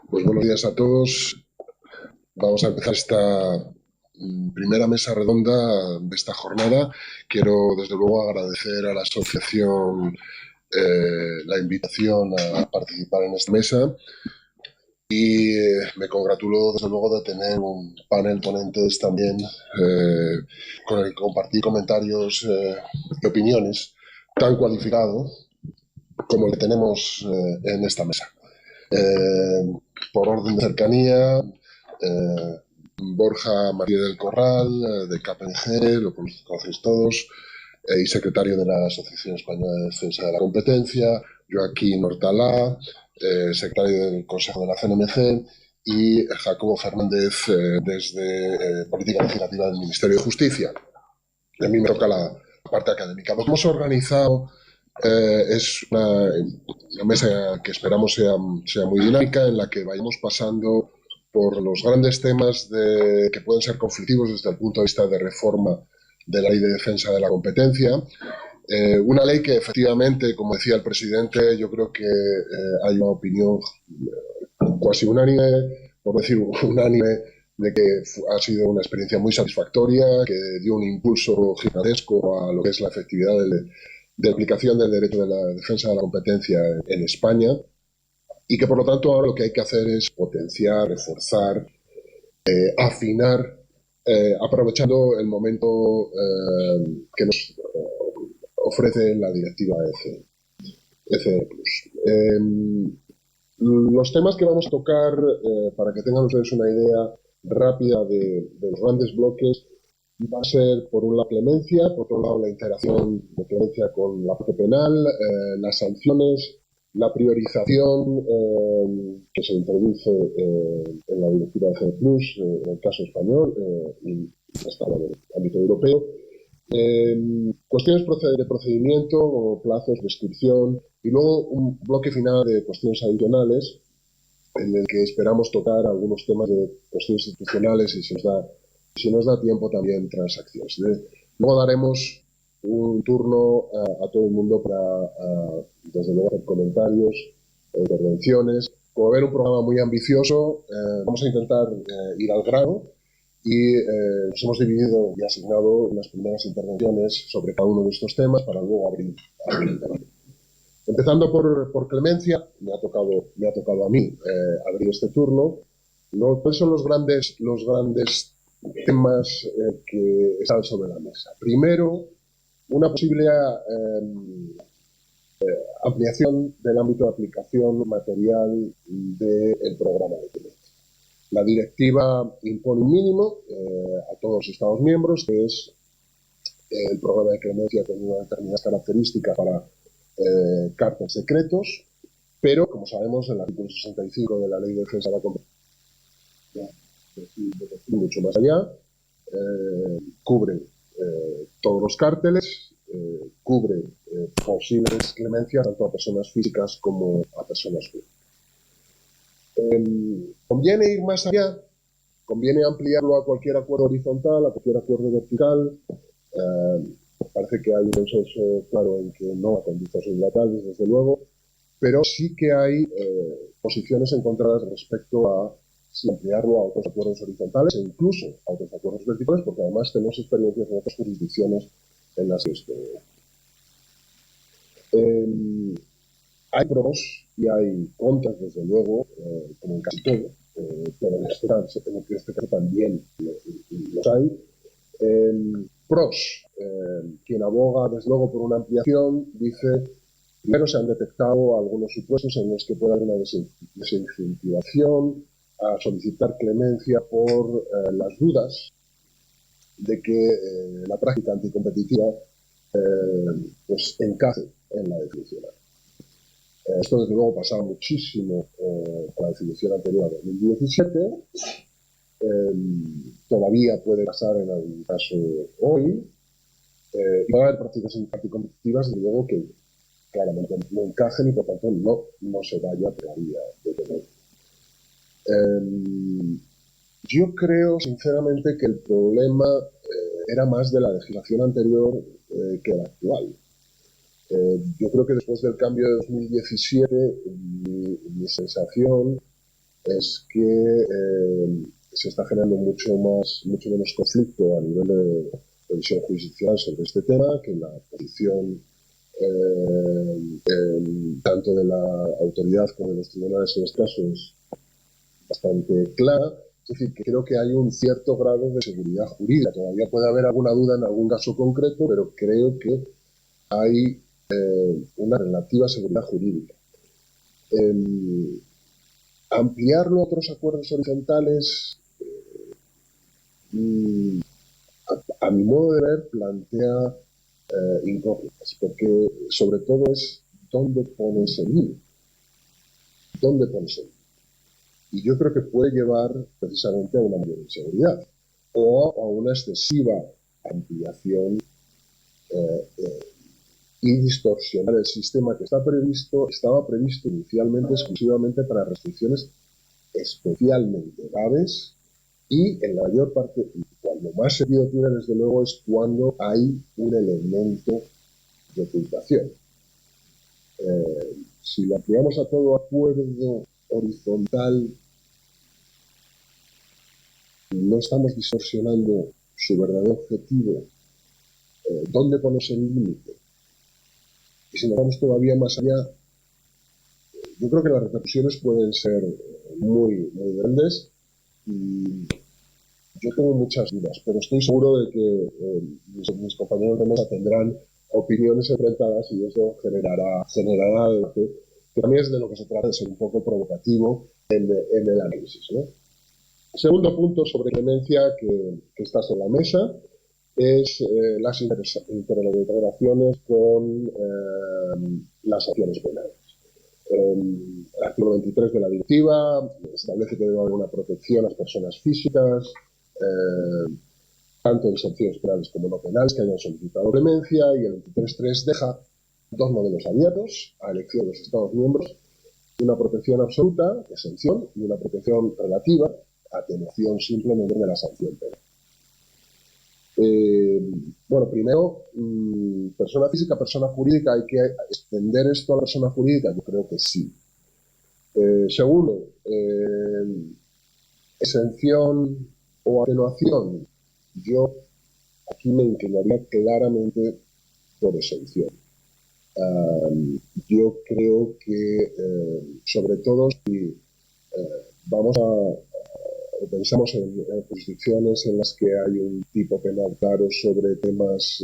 Pues buenos días a todos. Vamos a empezar esta primera mesa redonda de esta jornada. Quiero, desde luego, agradecer a la asociación la invitación a participar en esta mesa y me congratulo, desde luego, de tener un panel ponentes también con el que compartir comentarios y opiniones tan cualificados como el que tenemos en esta mesa. Por orden de cercanía, Borja María del Corral, de KPMG, lo conocéis todos, y secretario de la Asociación Española de Defensa de la Competencia, Joaquín Hortalá, secretario del Consejo de la CNMC, y Jacobo Fernández, desde Política Legislativa del Ministerio de Justicia. A mí me toca la parte académica. Lo que hemos organizado es una mesa que esperamos sea muy dinámica, en la que vayamos pasando por los grandes temas que pueden ser conflictivos desde el punto de vista de reforma de la Ley de Defensa de la Competencia. Una ley que efectivamente, como decía el presidente, yo creo que hay una opinión casi unánime, por decir unánime, de que ha sido una experiencia muy satisfactoria, que dio un impulso gigantesco a lo que es la efectividad de aplicación del derecho de la defensa de la competencia en España, y que por lo tanto ahora lo que hay que hacer es potenciar, reforzar, afinar, aprovechando el momento que nos ofrece la directiva ECE+. Los temas que vamos a tocar, para que tengan ustedes una idea rápida de los grandes bloques, va a ser, por un lado, clemencia, por otro lado, la integración de clemencia con la parte penal, las sanciones, la priorización que se introduce en la directiva ECE+, en el caso español, y hasta en el ámbito europeo, cuestiones de procedimiento, plazos, prescripción, y luego un bloque final de cuestiones adicionales en el que esperamos tocar algunos temas de cuestiones institucionales y si nos da tiempo también transacciones. Luego daremos un turno a todo el mundo para, desde luego, hacer comentarios, intervenciones. Como ven, un programa muy ambicioso, vamos a intentar ir al grano. Y nos hemos dividido y asignado unas primeras intervenciones sobre cada uno de estos temas para luego abrir el debate. Empezando por clemencia, me ha tocado a mí abrir este turno. ¿Cuáles son los grandes temas que están sobre la mesa? Primero, una posible ampliación del ámbito de aplicación material del programa de clemencia. La directiva impone un mínimo a todos los Estados miembros, que es el programa de clemencia con una determinada característica para cárteles secretos, pero, como sabemos, el artículo 65 de la Ley de Defensa de la Competencia, mucho más allá, cubre todos los cárteles, cubre posibles clemencias tanto a personas físicas como a personas jurídicas. Conviene ir más allá, conviene ampliarlo a cualquier acuerdo horizontal, a cualquier acuerdo vertical. Parece que hay un consenso claro en que no a conductos unilaterales, desde luego, pero sí que hay posiciones encontradas respecto a si ampliarlo a otros acuerdos horizontales e incluso a otros acuerdos verticales, porque además tenemos experiencias en otras jurisdicciones en las que hay pros y hay contras, desde luego, como en casi todo, pero en este caso también los hay. Pros, quien aboga, desde luego, por una ampliación, dice, primero se han detectado algunos supuestos en los que puede haber una desincentivación a solicitar clemencia por las dudas de que la práctica anticompetitiva pues encaje en la definición. Esto, desde luego, pasaba muchísimo con la definición anterior a 2017. Todavía puede pasar en algún caso hoy. Y va a haber prácticas anticompetitivas, desde luego, que claramente no encajen y, por tanto, no se vaya por la vía de tener. Yo creo, sinceramente, que el problema era más de la legislación anterior que la actual. Yo creo que después del cambio de 2017, mi sensación es que se está generando mucho menos conflicto a nivel de revisión jurisdiccional sobre este tema, que la posición tanto de la autoridad como de los tribunales en este caso es bastante clara. Es decir, que creo que hay un cierto grado de seguridad jurídica. Todavía puede haber alguna duda en algún caso concreto, pero creo que hay una relativa seguridad jurídica. Ampliarlo a otros acuerdos horizontales, a mi modo de ver, plantea incógnitas, porque sobre todo es dónde pones el límite. ¿Dónde pones el límite? Y yo creo que puede llevar precisamente a una mayor inseguridad o a una excesiva ampliación y distorsionar el sistema que estaba previsto inicialmente exclusivamente para restricciones especialmente graves, y en la mayor parte, cuando más sentido tiene desde luego, es cuando hay un elemento de ocultación. Si lo ampliamos a todo acuerdo horizontal, no estamos distorsionando su verdadero objetivo. ¿Dónde pones el límite? Y si nos vamos todavía más allá, yo creo que las repercusiones pueden ser muy, muy grandes, y yo tengo muchas dudas, pero estoy seguro de que mis compañeros de mesa tendrán opiniones enfrentadas y eso generará debate, que también es de lo que se trata, de ser un poco provocativo en el análisis, ¿no? Segundo punto sobre clemencia que está sobre la mesa es las integraciones con las acciones penales. El artículo 23 de la directiva establece que debe haber una protección a las personas físicas, tanto en sanciones penales como no penales, que hayan solicitado clemencia, y el 23.3 deja dos modelos abiertos a elección de los Estados miembros: una protección absoluta, exención, y una protección relativa, atenuación simplemente de la sanción penal. Bueno, primero, persona física, persona jurídica, ¿hay que extender esto a la persona jurídica? Yo creo que sí. Segundo, exención o atenuación, yo aquí me inclinaría claramente por exención. Yo creo que, sobre todo, si pensamos en jurisdicciones en las que hay un tipo penal claro sobre temas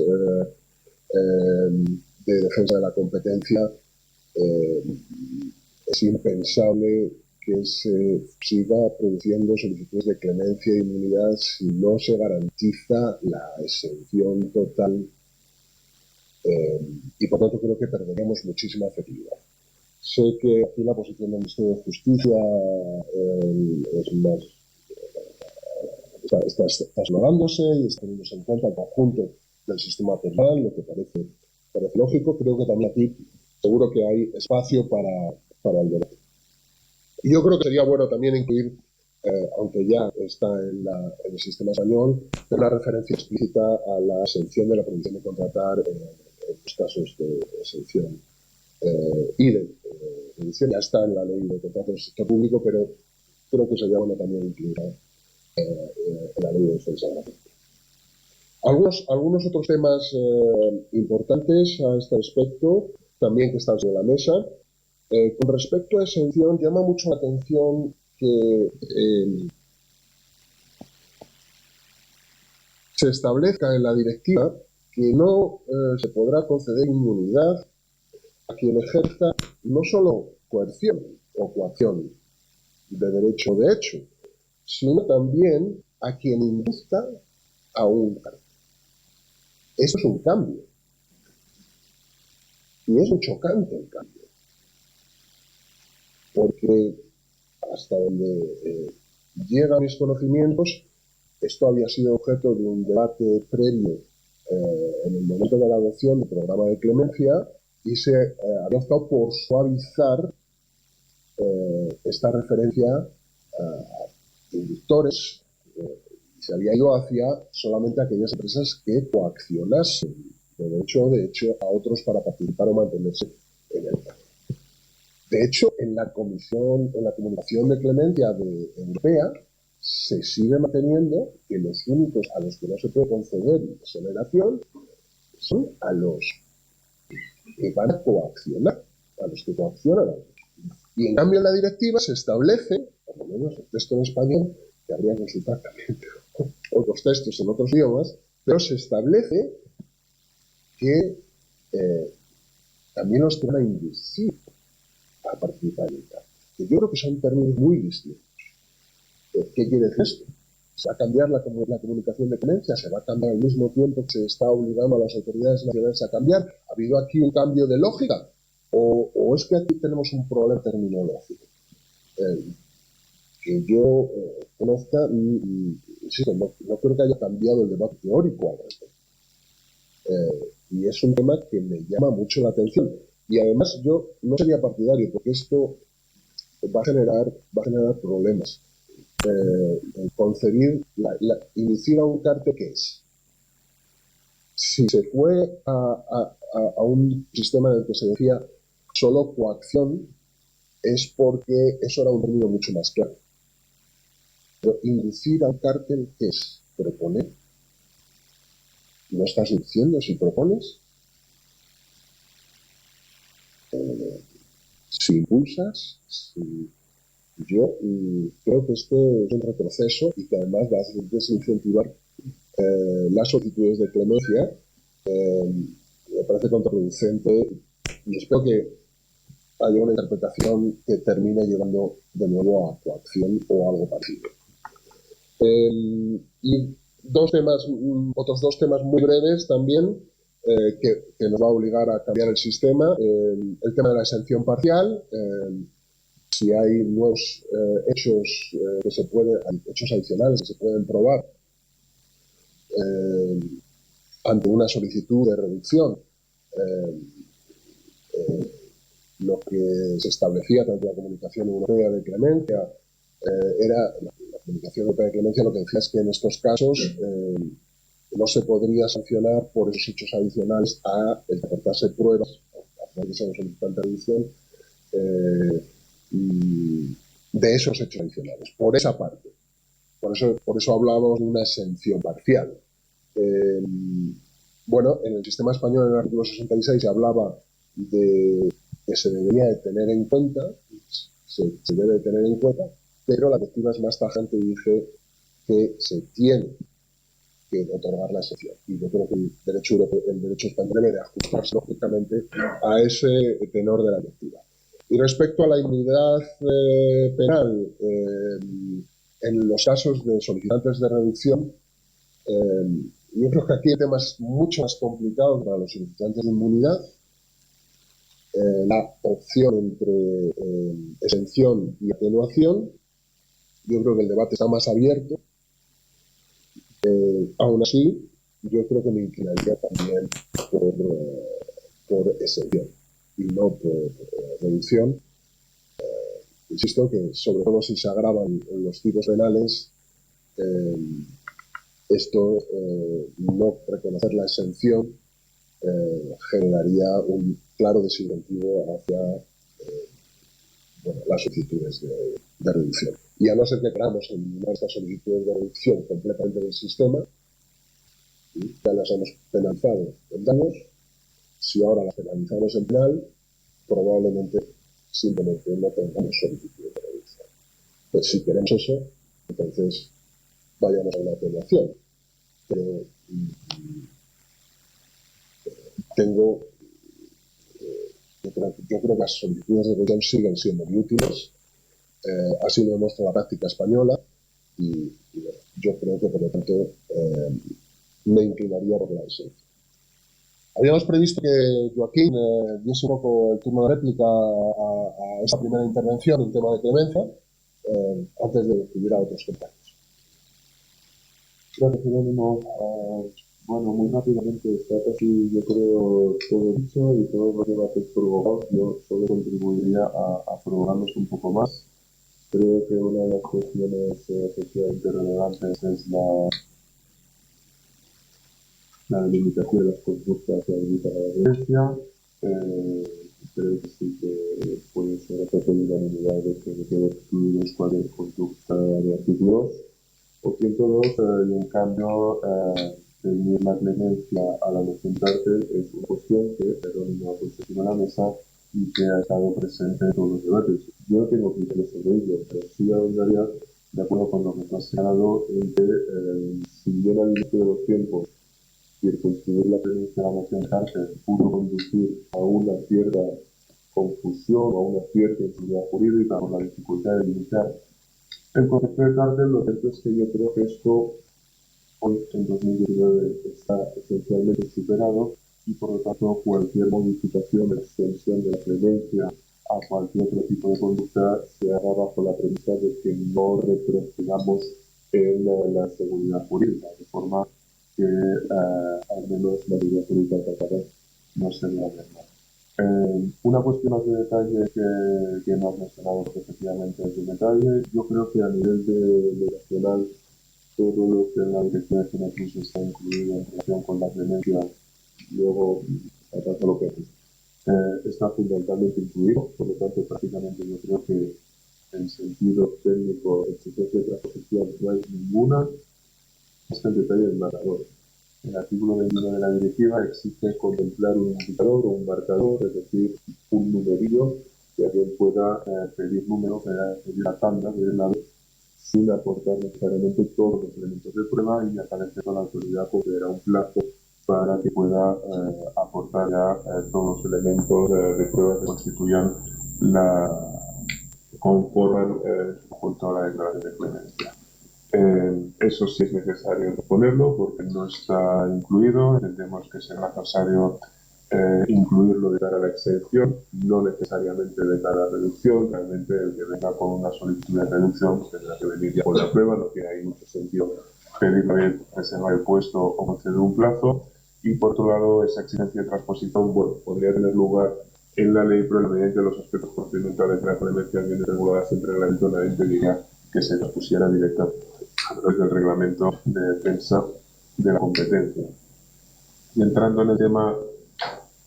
de defensa de la competencia, es impensable que se siga produciendo solicitudes de clemencia e inmunidad si no se garantiza la exención total, y por tanto creo que perderemos muchísima efectividad. Sé que aquí la posición del Ministerio de Justicia es más, está explorándose y está teniéndose en cuenta el conjunto del sistema penal, lo que parece lógico. Creo que también aquí seguro que hay espacio para el debate. Y yo creo que sería bueno también incluir, aunque ya está en el sistema español, una referencia explícita a la exención de la prohibición de contratar en los casos de exención y de reducción. Ya está en la ley de contratos del sector público, pero creo que sería bueno también incluir en la ley de defensa de la gente. Algunos otros temas importantes a este respecto, también que están sobre la mesa. Con respecto a exención, llama mucho la atención que se establezca en la directiva que no se podrá conceder inmunidad a quien ejerza no solo coerción o coacción de derecho o de hecho, sino también a quien induzca a un cargo. Eso es un cambio. Y es un chocante el cambio. Porque hasta donde llegan mis conocimientos, esto había sido objeto de un debate previo en el momento de la adopción del programa de clemencia, y se había optado por suavizar esta referencia a inductores, y se había ido hacia solamente aquellas empresas que coaccionasen de derecho o de hecho a otros para participar o mantenerse en el cargo. De hecho, en la comunicación de clemencia europea, se sigue manteniendo que los únicos a los que no se puede conceder exoneración son a los que van a coaccionar, a los que coaccionan a otros. Y en cambio en la directiva se establece, por lo menos el texto en español, que habría que consultar también otros textos en otros idiomas, pero se establece que también los que van a inducir a participar en el cambio. Que yo creo que son términos muy distintos. ¿Qué quiere decir esto? ¿Se va a cambiar la comunicación de clemencia? ¿Se va a cambiar al mismo tiempo que se está obligando a las autoridades nacionales a cambiar? ¿Ha habido aquí un cambio de lógica? ¿O es que aquí tenemos un problema terminológico? Que yo conozca, insisto, no creo que haya cambiado el debate teórico al respecto. Y es un tema que me llama mucho la atención. Y además yo no sería partidario, porque esto va a generar problemas. Concebir, inducir a un cártel, ¿qué es? Si se fue a un sistema en el que se decía solo coacción, es porque eso era un término mucho más claro. Pero inducir al cártel, ¿qué es? Proponer. ¿No estás diciendo si propones? Si impulsas, si... Yo creo que esto es un retroceso y que además va a desincentivar las solicitudes de clemencia. Me parece contraproducente y espero que haya una interpretación que termine llevando de nuevo a coacción o algo parecido. Y otros dos temas muy breves también que nos va a obligar a cambiar el sistema. El tema de la exención parcial. Si hay nuevos hechos hechos adicionales que se pueden probar ante una solicitud de reducción, lo que se establecía tanto en la Comunicación Europea de Clemencia la Comunicación Europea de Clemencia lo que decía es que en estos casos no se podría sancionar por esos hechos adicionales a el que aportarse pruebas a través de esa solicitante de reducción de esos hechos adicionales, por esa parte. Por eso hablábamos de una exención parcial. Bueno, en el sistema español, en el artículo 66, se hablaba de que se debería de tener en cuenta, se debe de tener en cuenta, pero la directiva es más tajante y dice que se tiene que otorgar la exención. Y yo creo que el derecho español debe de ajustarse lógicamente a ese tenor de la directiva. Y respecto a la inmunidad penal, en los casos de solicitantes de reducción, yo creo que aquí el tema es mucho más complicado para los solicitantes de inmunidad. La opción entre exención y atenuación, yo creo que el debate está más abierto. Aún así, yo creo que me inclinaría también por exención y no por reducción. Insisto que, sobre todo si se agravan los tipos penales, no reconocer la exención generaría un claro desincentivo hacia las solicitudes de reducción. Y a no ser que queramos eliminar estas solicitudes de reducción completamente del sistema, ya las hemos penalizado en daños. Si ahora las penalizamos en penal, probablemente simplemente no tengamos solicitudes de reducción. Pues si queremos eso, entonces vayamos a una atenuación. Pero yo creo que las solicitudes de reducción siguen siendo muy útiles. Así lo demuestra la práctica española y yo creo que, por lo tanto, me inclinaría por la exención. Habíamos previsto que Joaquín diese un poco el turno de réplica a esta primera intervención en tema de clemencia, antes de que hubiera otros comentarios. Gracias, Jerónimo. Bueno, muy rápidamente, está casi, yo creo, todo dicho y todos los debates provocados. Yo solo contribuiría a prolongarlos un poco más. Creo que una de las cuestiones efectivamente relevantes es la delimitación de las conductas que habilitan a la violencia. Eh, Creo que sí que puede ser a de unanimidad de que debe excluir cualquier conducta de artículos o 102, y en cambio pedir la clemencia a la moción de cárcel es una cuestión que Jerónimo ha puesto encima de la mesa y que ha estado presente en todos los debates. Yo no tengo criterio sobre ello, pero sí ahondaría, de acuerdo con lo que tú has señalado, en que si bien al inicio de los tiempos circunscribir la presencia de la moción de cárcel pudo conducir a una cierta confusión o a una cierta inseguridad jurídica por la dificultad de limitar el concepto de cárcel, lo cierto es que yo creo que esto hoy en 2019 está esencialmente superado y por lo tanto cualquier modificación de extensión de la clemencia a cualquier otro tipo de conducta se haga bajo la premisa de que no retrocedamos en la seguridad jurídica, de forma que al menos la seguridad jurídica tratada no sería la misma. Una cuestión más de detalle que no has mencionado, porque efectivamente es de detalle. Yo creo que a nivel de nacional, todo lo que en la directiva de Finatrus está incluido en relación con la clemencia, luego, tanto lo que está fundamentalmente incluido. Por lo tanto, prácticamente yo creo que en sentido técnico, exigencia de transposición, no hay ninguna. Este el detalle del marcador. El artículo 21 de la directiva exige contemplar un indicador o un marcador, es decir, un numerillo que alguien pueda pedir números, pedir la tanda de la vez, sin aportar necesariamente todos los elementos de prueba y a tal efecto la autoridad considera un plazo para que pueda aportar ya todos los elementos de prueba que constituyan conforman junto a la declaración de clemencia. Eso sí es necesario ponerlo porque no está incluido. Entendemos que será necesario incluirlo de cara a la exención, no necesariamente de cara a la reducción. Realmente el que venga con una solicitud de reducción pues tendrá que venir ya con la prueba, no tiene ahí mucho sentido pedirle reservar el puesto o conceder un plazo. Y por otro lado, esa exigencia de transposición, bueno, podría tener lugar en la ley, pero mediante los aspectos procedimentales de la clemencia bien reguladas entre el reglamento, nadie pediría que se transpusiera directamente a través del reglamento de defensa de la competencia. Y entrando en el tema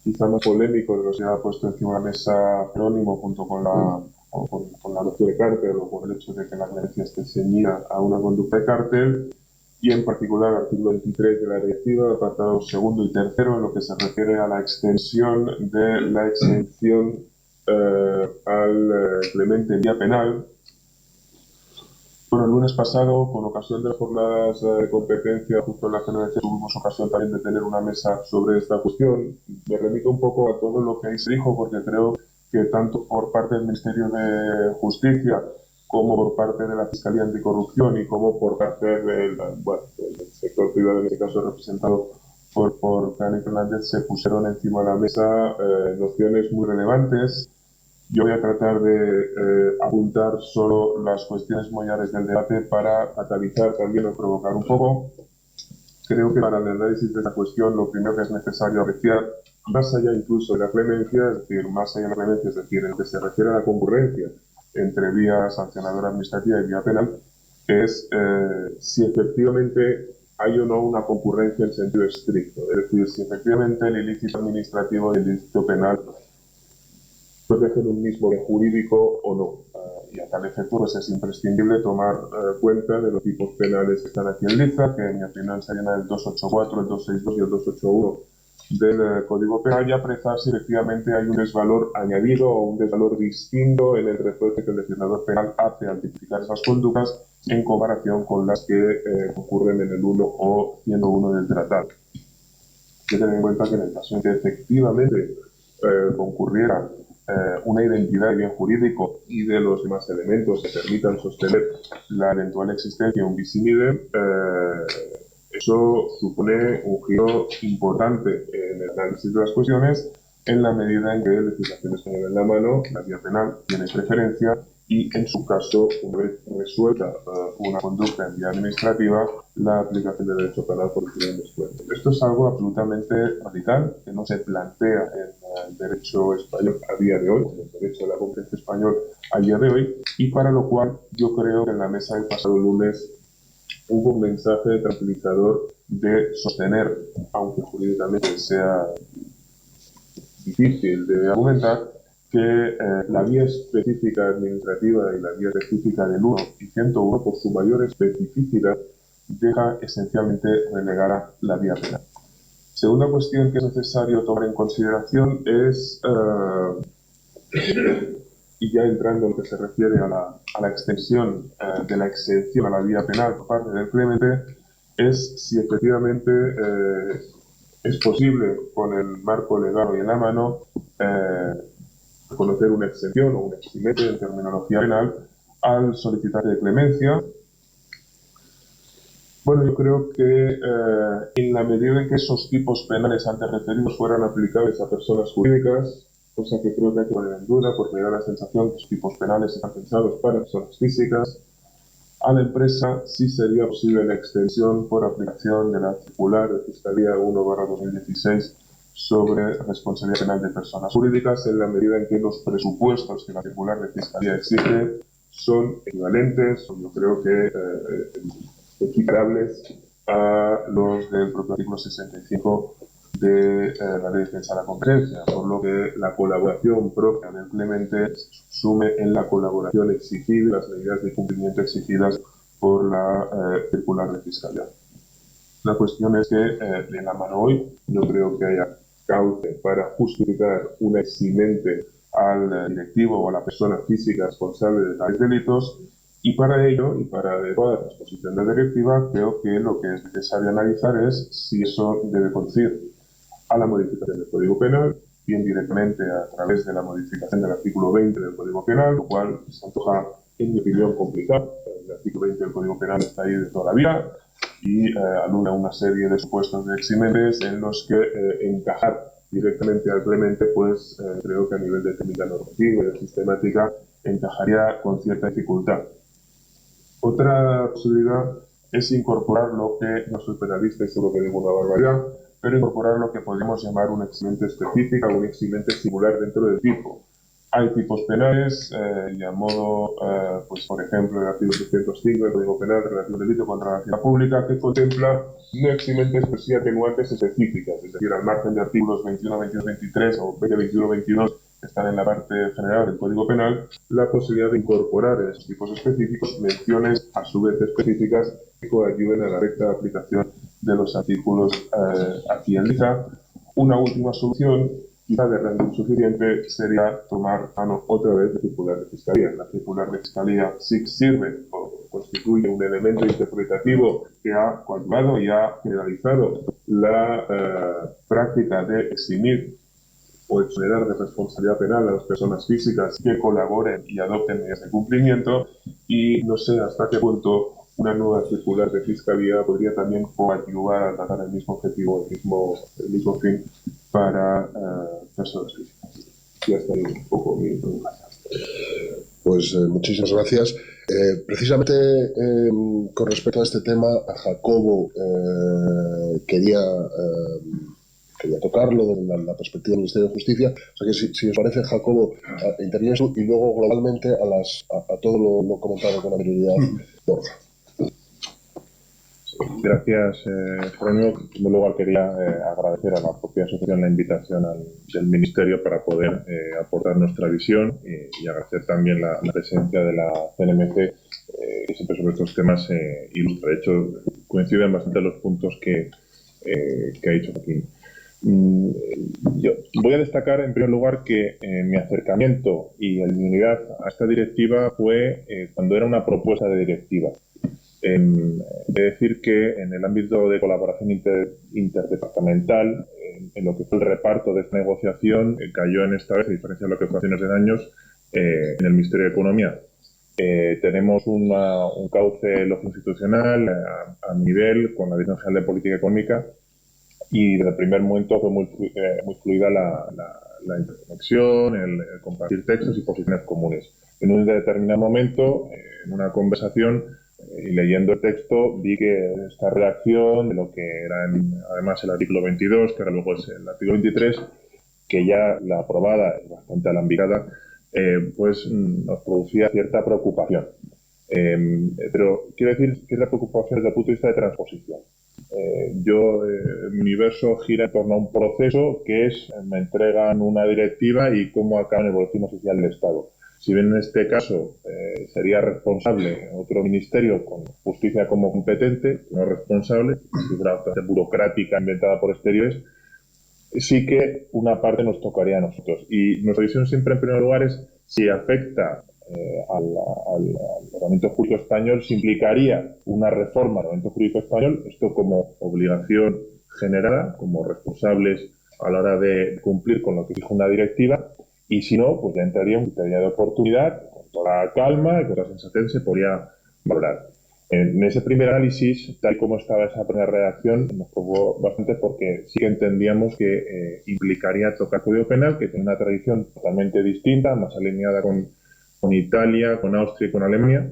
quizá más polémico de lo que ha puesto encima de la mesa Jerónimo junto con la noción de cártel o con el hecho de que la clemencia esté ceñida a una conducta de cártel, y en particular el artículo 23 de la directiva, apartados segundo y tercero, en lo que se refiere a la extensión de la exención al clemente en vía penal. Bueno, el lunes pasado, con ocasión de las jornadas de competencia, justo en la GNC, tuvimos ocasión también de tener una mesa sobre esta cuestión. Me remito un poco a todo lo que ahí se dijo, porque creo que tanto por parte del Ministerio de Justicia como por parte de la Fiscalía Anticorrupción y como por parte del sector privado, en este caso representado por Dani Fernández, se pusieron encima de la mesa nociones muy relevantes. Yo voy a tratar de apuntar solo las cuestiones mayores del debate para catalizar también o provocar un poco. Creo que para el análisis de esta cuestión lo primero que es necesario apreciar, más allá incluso de la clemencia, es decir, más allá de la clemencia, es decir, en lo que se refiere a la concurrencia entre vía sancionadora administrativa y vía penal, es si efectivamente hay o no una concurrencia en sentido estricto. Es decir, si efectivamente el ilícito administrativo y el ilícito penal protegen un mismo bien jurídico o no. Y a tal efecto pues es imprescindible tomar cuenta de los tipos penales que están aquí en lista, que en mi opinión serían el 284, el 262 y el 281 del Código Penal, y apreciar si efectivamente hay un desvalor añadido o un desvalor distinto en el reproche que el legislador penal hace al tipificar esas conductas en comparación con las que ocurren en el 1 o 101 del tratado. Hay que tener en cuenta que en el caso en que efectivamente concurriera una identidad de bien jurídico y de los demás elementos que permitan sostener la eventual existencia de un bis in idem, eso supone un giro importante en el análisis de las cuestiones, en la medida en que la legislación española en la mano, la vía penal tiene preferencia y, en su caso, una vez resuelta una conducta en vía administrativa, la aplicación del derecho penal por el descuento. Esto es algo absolutamente radical que no se plantea en el derecho español a día de hoy, en el derecho de la competencia español a día de hoy, y para lo cual yo creo que en la mesa del pasado lunes hubo un mensaje tranquilizador de sostener, aunque jurídicamente sea difícil de argumentar que la vía específica administrativa y la vía específica del 1 y 101, por su mayor especificidad, deja esencialmente relegada la vía penal. Segunda cuestión que es necesario tomar en consideración es, y ya entrando en lo que se refiere a la extensión de la exención a la vía penal por parte del Clemente, es si efectivamente es posible, con el marco legal hoy en la mano, reconocer una exención o un eximente en terminología penal al solicitante de clemencia. Bueno, yo creo que en la medida en que esos tipos penales antes referidos fueran aplicables a personas jurídicas, cosa que creo que hay que poner en duda porque me da la sensación que los tipos penales están pensados para personas físicas, a la empresa sí sería posible la extensión por aplicación de la circular de Fiscalía 1/2016 sobre responsabilidad penal de personas jurídicas en la medida en que los presupuestos que la circular de Fiscalía exige son equivalentes, o yo creo que equiparables a los del propio artículo 65 de la Ley de Defensa de la Competencia, por lo que la colaboración propia del Clemente sume en la colaboración exigida, las medidas de cumplimiento exigidas por la circular de Fiscalía. La cuestión es que en la mano hoy no creo que haya cauce para justificar un eximente al directivo o a la persona física responsable de tales delitos, y para ello, y para adecuar la disposición de la directiva, creo que lo que es necesario analizar es si eso debe conducir a la modificación del Código Penal, bien directamente a través de la modificación del artículo 20 del Código Penal, lo cual se antoja, en mi opinión, complicado. El artículo 20 del Código Penal está ahí de toda la vida y alude a una serie de supuestos de eximentes en los que encajar directamente al Clemente, pues creo que a nivel de técnica normativa y de sistemática encajaría con cierta dificultad. Otra posibilidad es incorporar lo que, no soy penalista y seguro que digo una barbaridad, pero incorporar lo que podríamos llamar un eximente específico o un eximente singular dentro del tipo. Hay tipos penales, y a modo, pues por ejemplo, el artículo 605 del Código Penal relativo al delito contra la hacienda pública, que contempla no eximentes, pero sí atenuantes específicas, es decir, al margen de artículos 21, 22, 23 o 20, 21, 22, que están en la parte general del Código Penal, la posibilidad de incorporar en esos tipos específicos menciones a su vez específicas que coadyuven a la recta aplicación de los artículos aquí en lista. Una última solución, quizá de rango insuficiente, sería tomar mano otra vez de circular de Fiscalía. La circular de Fiscalía sí sirve o constituye un elemento interpretativo que ha coadyuvado y ha generalizado la práctica de eximir o exonerar de responsabilidad penal a las personas físicas que colaboren y adopten medidas de cumplimiento, y no sé hasta qué punto una nueva circular de Fiscalía podría también coadyuvar a alcanzar el mismo objetivo, el mismo fin para personas físicas. Y hasta ahí un poco mi pregunta. Pues muchísimas gracias. Precisamente con respecto a este tema, a Jacobo quería tocarlo desde la perspectiva del Ministerio de Justicia. O sea que si os parece, Jacobo, intervienes tú y luego globalmente a todo lo comentado con anterioridad, Borja. Gracias, Jerónimo. En primer lugar, quería agradecer a la propia asociación la invitación del Ministerio para poder aportar nuestra visión y agradecer también la presencia de la CNMC, que siempre sobre estos temas ilustra. De hecho, coinciden bastante los puntos que ha dicho Joaquín. Yo voy a destacar en primer lugar que mi acercamiento y mi unidad a esta directiva fue cuando era una propuesta de directiva. De decir que en el ámbito de colaboración interdepartamental, en lo que fue el reparto de esta negociación, cayó en esta vez, a diferencia de lo que fue hace unos años, en el Ministerio de Economía. Tenemos un cauce institucional a nivel con la Dirección General de Política Económica, y desde el primer momento fue muy fluida la interconexión, el compartir textos y posiciones comunes. En un determinado momento, en una conversación y leyendo el texto, vi que esta redacción de lo que era además el artículo 22, que ahora luego es el artículo 23, que ya la aprobada es bastante alambicada, pues nos producía cierta preocupación. Pero quiero decir que es la preocupación desde el punto de vista de transposición. Mi universo gira en torno a un proceso que es, me entregan una directiva y cómo acaba en el boletín oficial del Estado. Si bien en este caso sería responsable otro ministerio con justicia como competente, no responsable, figura bastante burocrática inventada por exteriores, sí que una parte nos tocaría a nosotros. Y nuestra visión siempre, en primer lugar, es si afecta al ordenamiento jurídico español, si implicaría una reforma del ordenamiento jurídico español, esto como obligación generada, como responsables a la hora de cumplir con lo que dijo una directiva, y si no, pues ya entraría un criterio de oportunidad, con toda calma y con toda sensatez se podría valorar. En ese primer análisis, tal como estaba esa primera redacción, nos preocupó bastante porque sí que entendíamos que implicaría tocar código penal, que tiene una tradición totalmente distinta, más alineada con Italia, con Austria y con Alemania,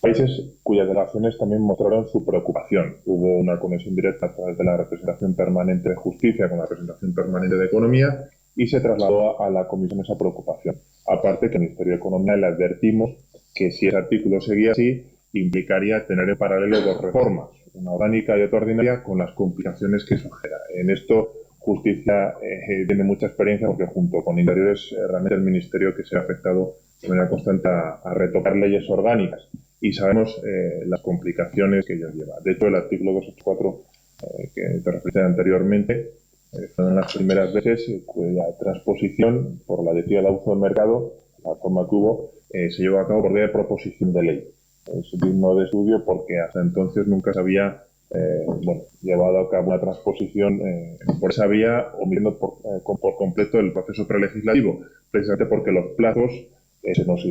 países cuyas delegaciones también mostraron su preocupación. Hubo una conexión directa a través de la representación permanente de justicia con la representación permanente de economía y se trasladó a la comisión esa preocupación. Aparte que el Ministerio de Economía le advertimos que si ese artículo seguía así, implicaría tener en paralelo dos reformas, una orgánica y otra ordinaria, con las complicaciones que eso genera. En esto, Justicia tiene mucha experiencia porque junto con Interior es realmente el ministerio que se ha afectado de manera constante a retocar leyes orgánicas y sabemos las complicaciones que ello lleva. De hecho, el artículo 284 que te referiste anteriormente fueron las primeras veces cuya transposición por la Directiva de uso del mercado, la forma que hubo, se llevó a cabo por vía de proposición de ley. Es digno de estudio porque hasta entonces nunca se había llevado a cabo una transposición por esa vía, omitiendo por completo el proceso prelegislativo, precisamente porque los plazos se nos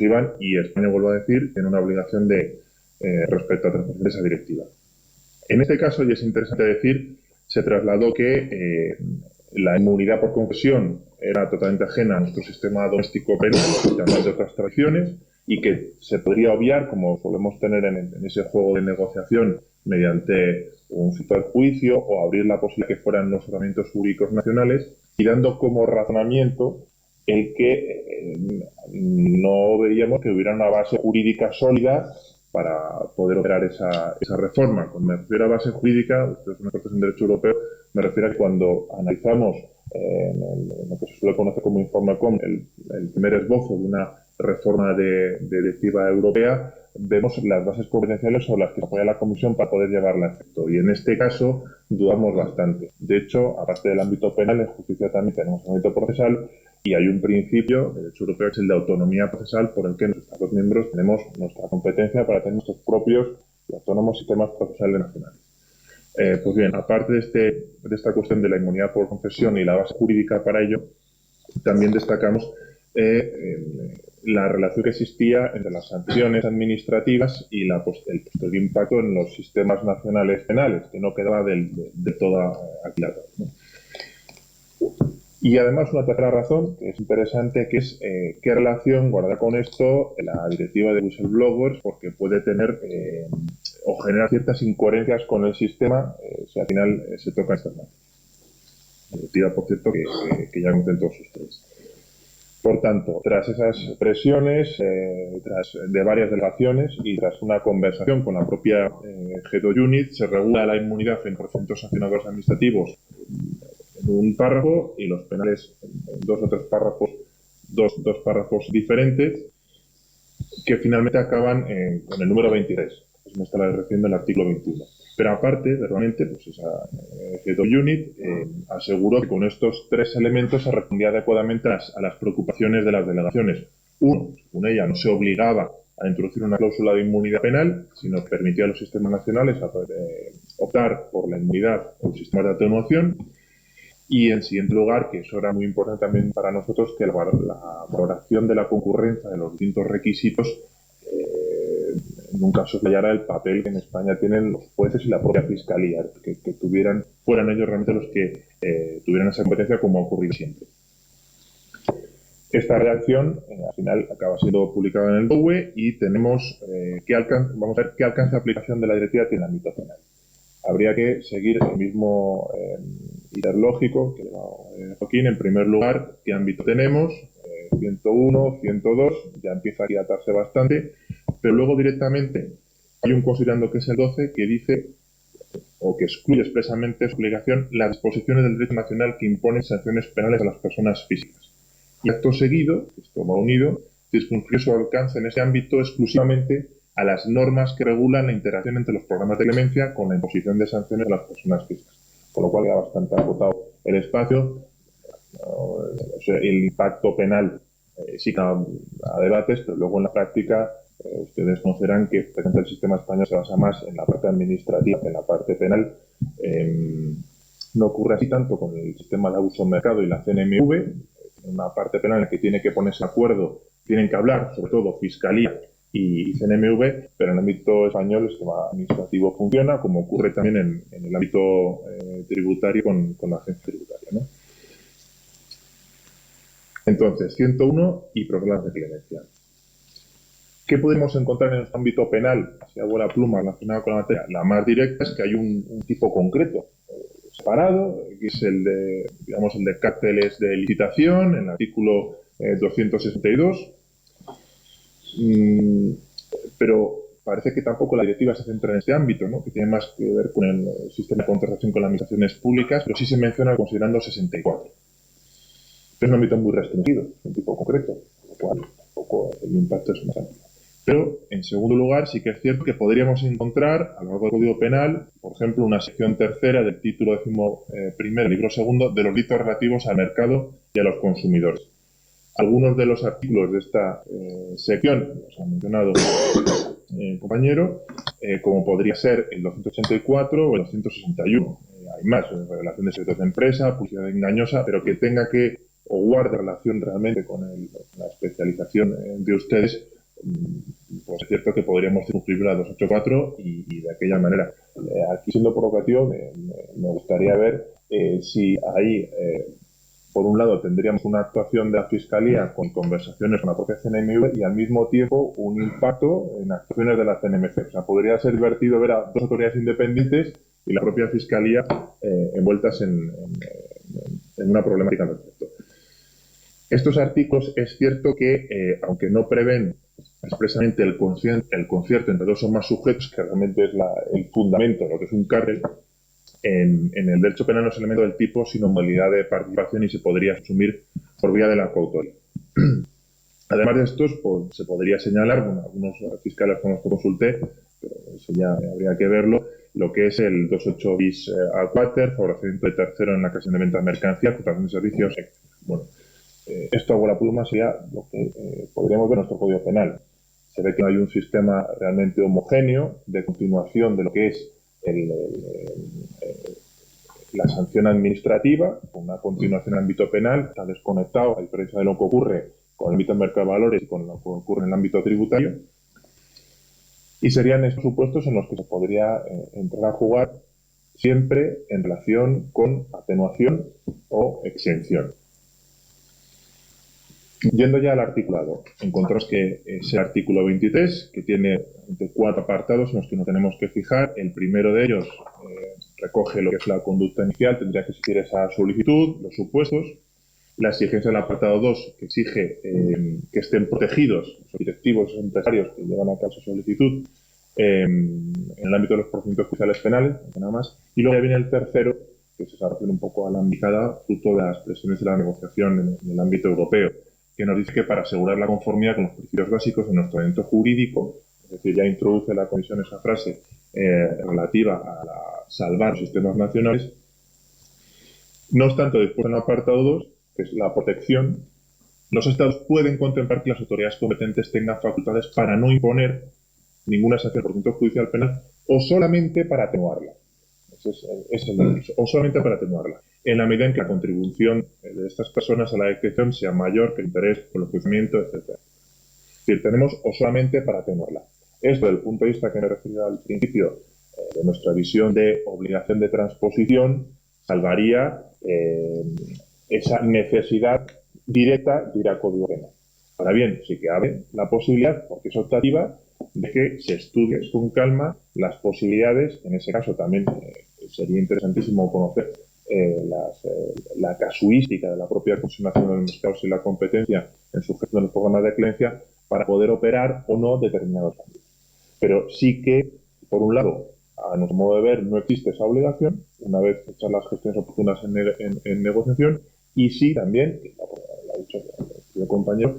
iban y España, vuelvo a decir, tiene una obligación de respecto a transposición de esa directiva. En este caso, y es interesante decir, se trasladó que la inmunidad por confesión era totalmente ajena a nuestro sistema doméstico penal, además de otras tradiciones, y que se podría obviar, como solemos tener en ese juego de negociación, mediante un cito de juicio o abrir la posibilidad que fueran los ordenamientos jurídicos nacionales, y dando como razonamiento el que no veíamos que hubiera una base jurídica sólida para poder operar esa reforma. Cuando me refiero a base jurídica, esto es una cosa en derecho europeo, me refiero a que cuando analizamos lo que se suele conocer como Informacom, el primer esbozo de una reforma de directiva europea, vemos las bases competenciales sobre las que se apoya la Comisión para poder llevarla a efecto. Y en este caso dudamos bastante. De hecho, aparte del ámbito penal, en justicia también tenemos el ámbito procesal y hay un principio del derecho europeo que es el de autonomía procesal por el que los Estados miembros tenemos nuestra competencia para tener nuestros propios y autónomos sistemas procesales nacionales. Pues bien, aparte de esta cuestión de la inmunidad por confesión y la base jurídica para ello, también destacamos la relación que existía entre las sanciones administrativas y el posterior impacto en los sistemas nacionales penales, que no quedaba de toda aclarado, ¿no? Y además una tercera razón, que es interesante, que es qué relación guarda con esto la directiva de whistleblowers, porque puede tener o generar ciertas incoherencias con el sistema si al final se toca esta materia. Directiva, por cierto, que ya conocen todos ustedes. Por tanto, tras esas presiones, de varias delegaciones y tras una conversación con la propia G2 Unit, se regula la inmunidad en procedimientos sancionadores administrativos en un párrafo y los penales en dos o tres párrafos, dos párrafos diferentes, que finalmente acaban con el número 23. Pues me está refiriendo el artículo 21. Pero aparte, realmente, pues esa G2 Unit aseguró que con estos tres elementos se respondía adecuadamente a las preocupaciones de las delegaciones. Uno, según ella, no se obligaba a introducir una cláusula de inmunidad penal, sino que permitía a los sistemas nacionales optar por la inmunidad o el sistema de atenuación. Y en siguiente lugar, que eso era muy importante también para nosotros, que la valoración de la concurrencia de los distintos requisitos nunca soslayara el papel que en España tienen los jueces y la propia fiscalía, que fueran ellos realmente los que tuvieran esa competencia, como ha ocurrido siempre. Esta redacción al final acaba siendo publicada en el DOE y tenemos vamos a ver qué alcance de aplicación de la directiva tiene el ámbito penal. Habría que seguir el mismo hilar lógico que Joaquín. En primer lugar, ¿qué ámbito tenemos? 101, 102, ya empieza aquí a atarse bastante, pero luego directamente hay un considerando que es el 12 que dice o que excluye expresamente de su obligación las disposiciones del derecho nacional que imponen sanciones penales a las personas físicas. Y acto seguido, esto va unido, circunscribe su alcance en ese ámbito exclusivamente a las normas que regulan la interacción entre los programas de clemencia con la imposición de sanciones a las personas físicas. Con lo cual queda bastante agotado el espacio. O sea, el impacto penal sí que a debates, pero luego en la práctica ustedes conocerán que el sistema español se basa más en la parte administrativa que en la parte penal. No ocurre así tanto con el sistema de abuso de mercado y la CNMV, en una parte penal en la que tiene que ponerse de acuerdo, tienen que hablar, sobre todo Fiscalía y CNMV, pero en el ámbito español el sistema administrativo funciona, como ocurre también en el ámbito tributario con la agencia tributaria, ¿no? Entonces, 101 y programas de clemencia. ¿Qué podemos encontrar en el ámbito penal, así a vuela pluma, relacionado con la materia? La más directa es que hay un tipo concreto separado, que es el de, digamos, el de cárteles de licitación, en el artículo 262. Pero parece que tampoco la directiva se centra en este ámbito, ¿no? Que tiene más que ver con el sistema de contratación con las administraciones públicas, pero sí se menciona considerando 64. Es un ámbito muy restringido, es un tipo concreto, con lo cual tampoco el impacto es más amplio. Pero, en segundo lugar, sí que es cierto que podríamos encontrar a lo largo del Código Penal, por ejemplo, una sección tercera del título 11º, libro segundo, de los delitos relativos al mercado y a los consumidores. Algunos de los artículos de esta sección, los ha mencionado el compañero, como podría ser el 284 o el 261. Hay más, revelación de secretos de empresa, publicidad engañosa, pero que tenga que o guarde relación realmente con la especialización de ustedes, pues es cierto que podríamos circunscribir a 284 y de aquella manera. Aquí, siendo provocativo, me gustaría ver si ahí, por un lado, tendríamos una actuación de la Fiscalía con conversaciones con la propia CNMV y al mismo tiempo un impacto en actuaciones de la CNMC. O sea, podría ser divertido ver a dos autoridades independientes y la propia Fiscalía envueltas en una problemática al respecto. Estos artículos es cierto que, aunque no prevén expresamente el concierto entre dos o más sujetos, que realmente es el fundamento de lo que es un cártel, en el derecho penal no es elemento del tipo, sino modalidad de participación y se podría asumir por vía de la coautoría. Además de estos, pues, se podría señalar, bueno, algunos fiscales con los que consulté, pero eso ya habría que verlo, lo que es el 28 bis a quater, favorecimiento de tercero en la ocasión de venta de mercancías, contratación de servicios, etc. Bueno, esto a bola pluma sería lo que podríamos ver en nuestro Código Penal. Se ve que no hay un sistema realmente homogéneo de continuación de lo que es la sanción administrativa, con una continuación en el ámbito penal, está desconectado, a diferencia de lo que ocurre con el ámbito del mercado de valores y con lo que ocurre en el ámbito tributario. Y serían estos supuestos en los que se podría entrar a jugar siempre en relación con atenuación o exención. Yendo ya al articulado, encontramos que es el artículo 23, que tiene 4 apartados en los que nos tenemos que fijar. El primero de ellos recoge lo que es la conducta inicial, tendría que existir esa solicitud, los supuestos. La exigencia del apartado 2, que exige que estén protegidos los directivos, los empresarios que llevan a cabo esa solicitud en el ámbito de los procedimientos judiciales penales, nada más. Y luego viene el tercero, que se refiere un poco a la ambicada, fruto de las presiones de la negociación en el ámbito europeo, que nos dice que para asegurar la conformidad con los principios básicos de nuestro ordenamiento jurídico, es decir, ya introduce la Comisión esa frase relativa a salvar los sistemas nacionales. No obstante, después en el apartado 2, que es la protección, los Estados pueden contemplar que las autoridades competentes tengan facultades para no imponer ninguna sanción por procedimiento judicial penal o solamente para atenuarla. Ese es el aviso, o solamente para atenuarla, en la medida en que la contribución de estas personas a la excepción sea mayor que el interés por el juiciamiento, etc. Es decir, tenemos o solamente para atenuarla. Esto, desde el punto de vista que me he referido al principio, de nuestra visión de obligación de transposición, salvaría esa necesidad directa de ir al Código Penal. Ahora bien, sí que abre la posibilidad, porque es optativa, de que se estudie con calma las posibilidades. En ese caso también sería interesantísimo conocer la casuística de la propia Comisión Nacional de los Mercados y la competencia en su gestión de los programas de clemencia para poder operar o no determinados ámbitos. Pero sí que, por un lado, a nuestro modo de ver, no existe esa obligación, una vez hechas las gestiones oportunas en negociación, y sí también, lo ha dicho el compañero,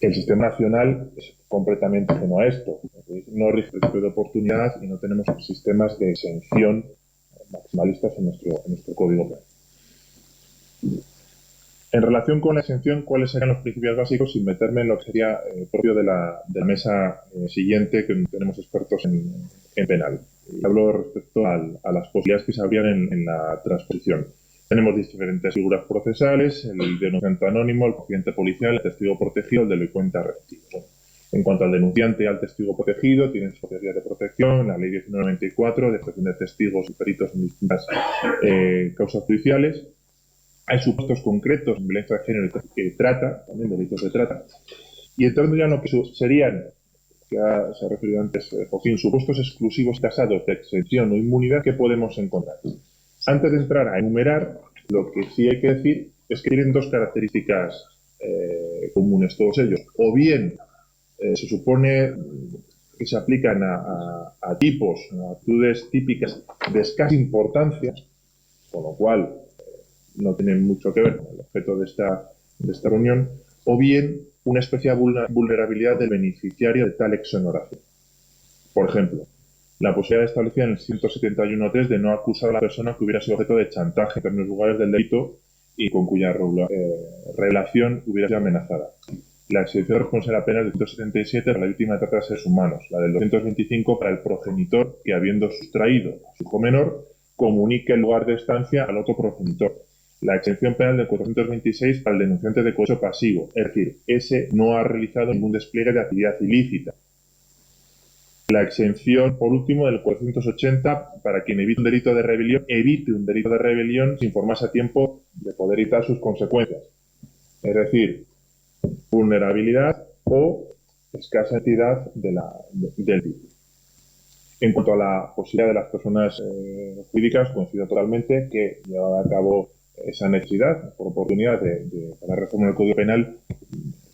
el sistema nacional es completamente ajeno a esto. No rige el principio de oportunidad y no tenemos sistemas de exención maximalistas en nuestro Código Penal. En relación con la exención, ¿cuáles serían los principios básicos? Sin meterme en lo que sería propio de la mesa siguiente, que tenemos expertos en penal. Y hablo respecto a las posibilidades que se abrían en la transposición. Tenemos diferentes figuras procesales: el denunciante anónimo, el confidente policial, el testigo protegido, el delincuente arrepentido. Bueno, en cuanto al denunciante y al testigo protegido, tienen sus posibilidades de protección, la ley 1994, de protección de testigos y peritos en distintas causas judiciales. Hay supuestos concretos en violencia de género y trata, también delitos de trata. Y entrando ya en lo que serían, que se ha referido antes, Joaquín, supuestos exclusivos tasados de exención o inmunidad, ¿qué podemos encontrar? Antes de entrar a enumerar, lo que sí hay que decir es que tienen dos características comunes todos ellos. O bien se supone que se aplican a tipos, a actitudes típicas de escasa importancia, con lo cual no tienen mucho que ver con el objeto de esta reunión, o bien una especial vulnerabilidad del beneficiario de tal exoneración. Por ejemplo, la posibilidad establecida en el 171.3 de no acusar a la persona que hubiera sido objeto de chantaje en los lugares del delito y con cuya revelación hubiera sido amenazada. La exención de responsabilidad penal del 177 para la víctima de trata de seres humanos. La del 225 para el progenitor que, habiendo sustraído a su hijo menor, comunique el lugar de estancia al otro progenitor. La exención penal del 426 para el denunciante de cohecho pasivo, es decir, ese no ha realizado ningún despliegue de actividad ilícita. La exención, por último, del 480 para quien evite un delito de rebelión sin formarse a tiempo de poder evitar sus consecuencias. Es decir, vulnerabilidad o escasa entidad del tipo. En cuanto a la posibilidad de las personas jurídicas, coincido totalmente que llevar a cabo esa necesidad, por oportunidad de la reforma del Código Penal,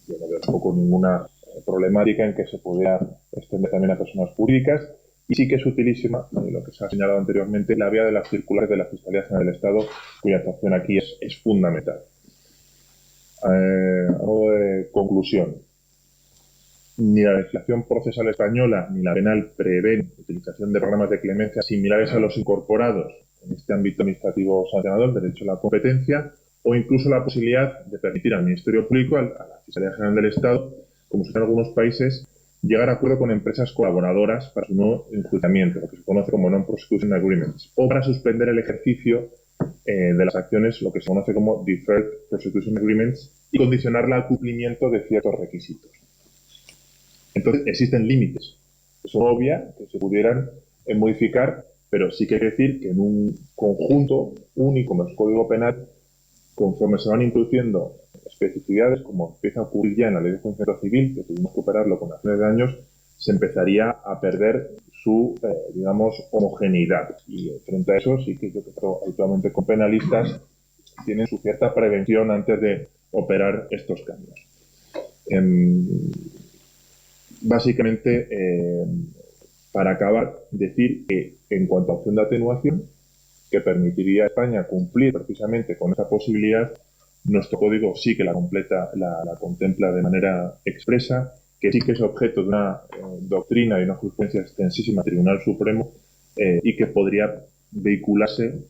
yo no veo tampoco ninguna problemática en que se pudiera extender también a personas jurídicas, y sí que es utilísima, lo que se ha señalado anteriormente, la vía de las circulares de la Fiscalía General del Estado, cuya actuación aquí es fundamental. A modo de conclusión, ni la legislación procesal española ni la penal prevén utilización de programas de clemencia similares a los incorporados en este ámbito administrativo sancionador, derecho a la competencia, o incluso la posibilidad de permitir al Ministerio Público, a la Fiscalía General del Estado, como sucede en algunos países, llegar a acuerdo con empresas colaboradoras para su nuevo enjuiciamiento, lo que se conoce como Non-Prosecution Agreements, o para suspender el ejercicio de las acciones, lo que se conoce como Deferred Prosecution Agreements, y condicionarla al cumplimiento de ciertos requisitos. Entonces, existen límites. Eso obvia que se pudieran modificar, pero sí que hay que decir que en un conjunto único como el Código Penal, conforme se van introduciendo especificidades, como empieza a ocurrir ya en la Ley de Enjuiciamiento Civil, que tuvimos que operarlo con acciones de años, se empezaría a perder su, homogeneidad. Y frente a eso, sí que yo creo habitualmente con penalistas tienen su cierta prevención antes de operar estos cambios. Básicamente, para acabar, decir que en cuanto a opción de atenuación, que permitiría a España cumplir precisamente con esa posibilidad, nuestro código sí que la contempla de manera expresa, que sí que es objeto de una doctrina y una jurisprudencia extensísima del Tribunal Supremo, y que podría vehicularse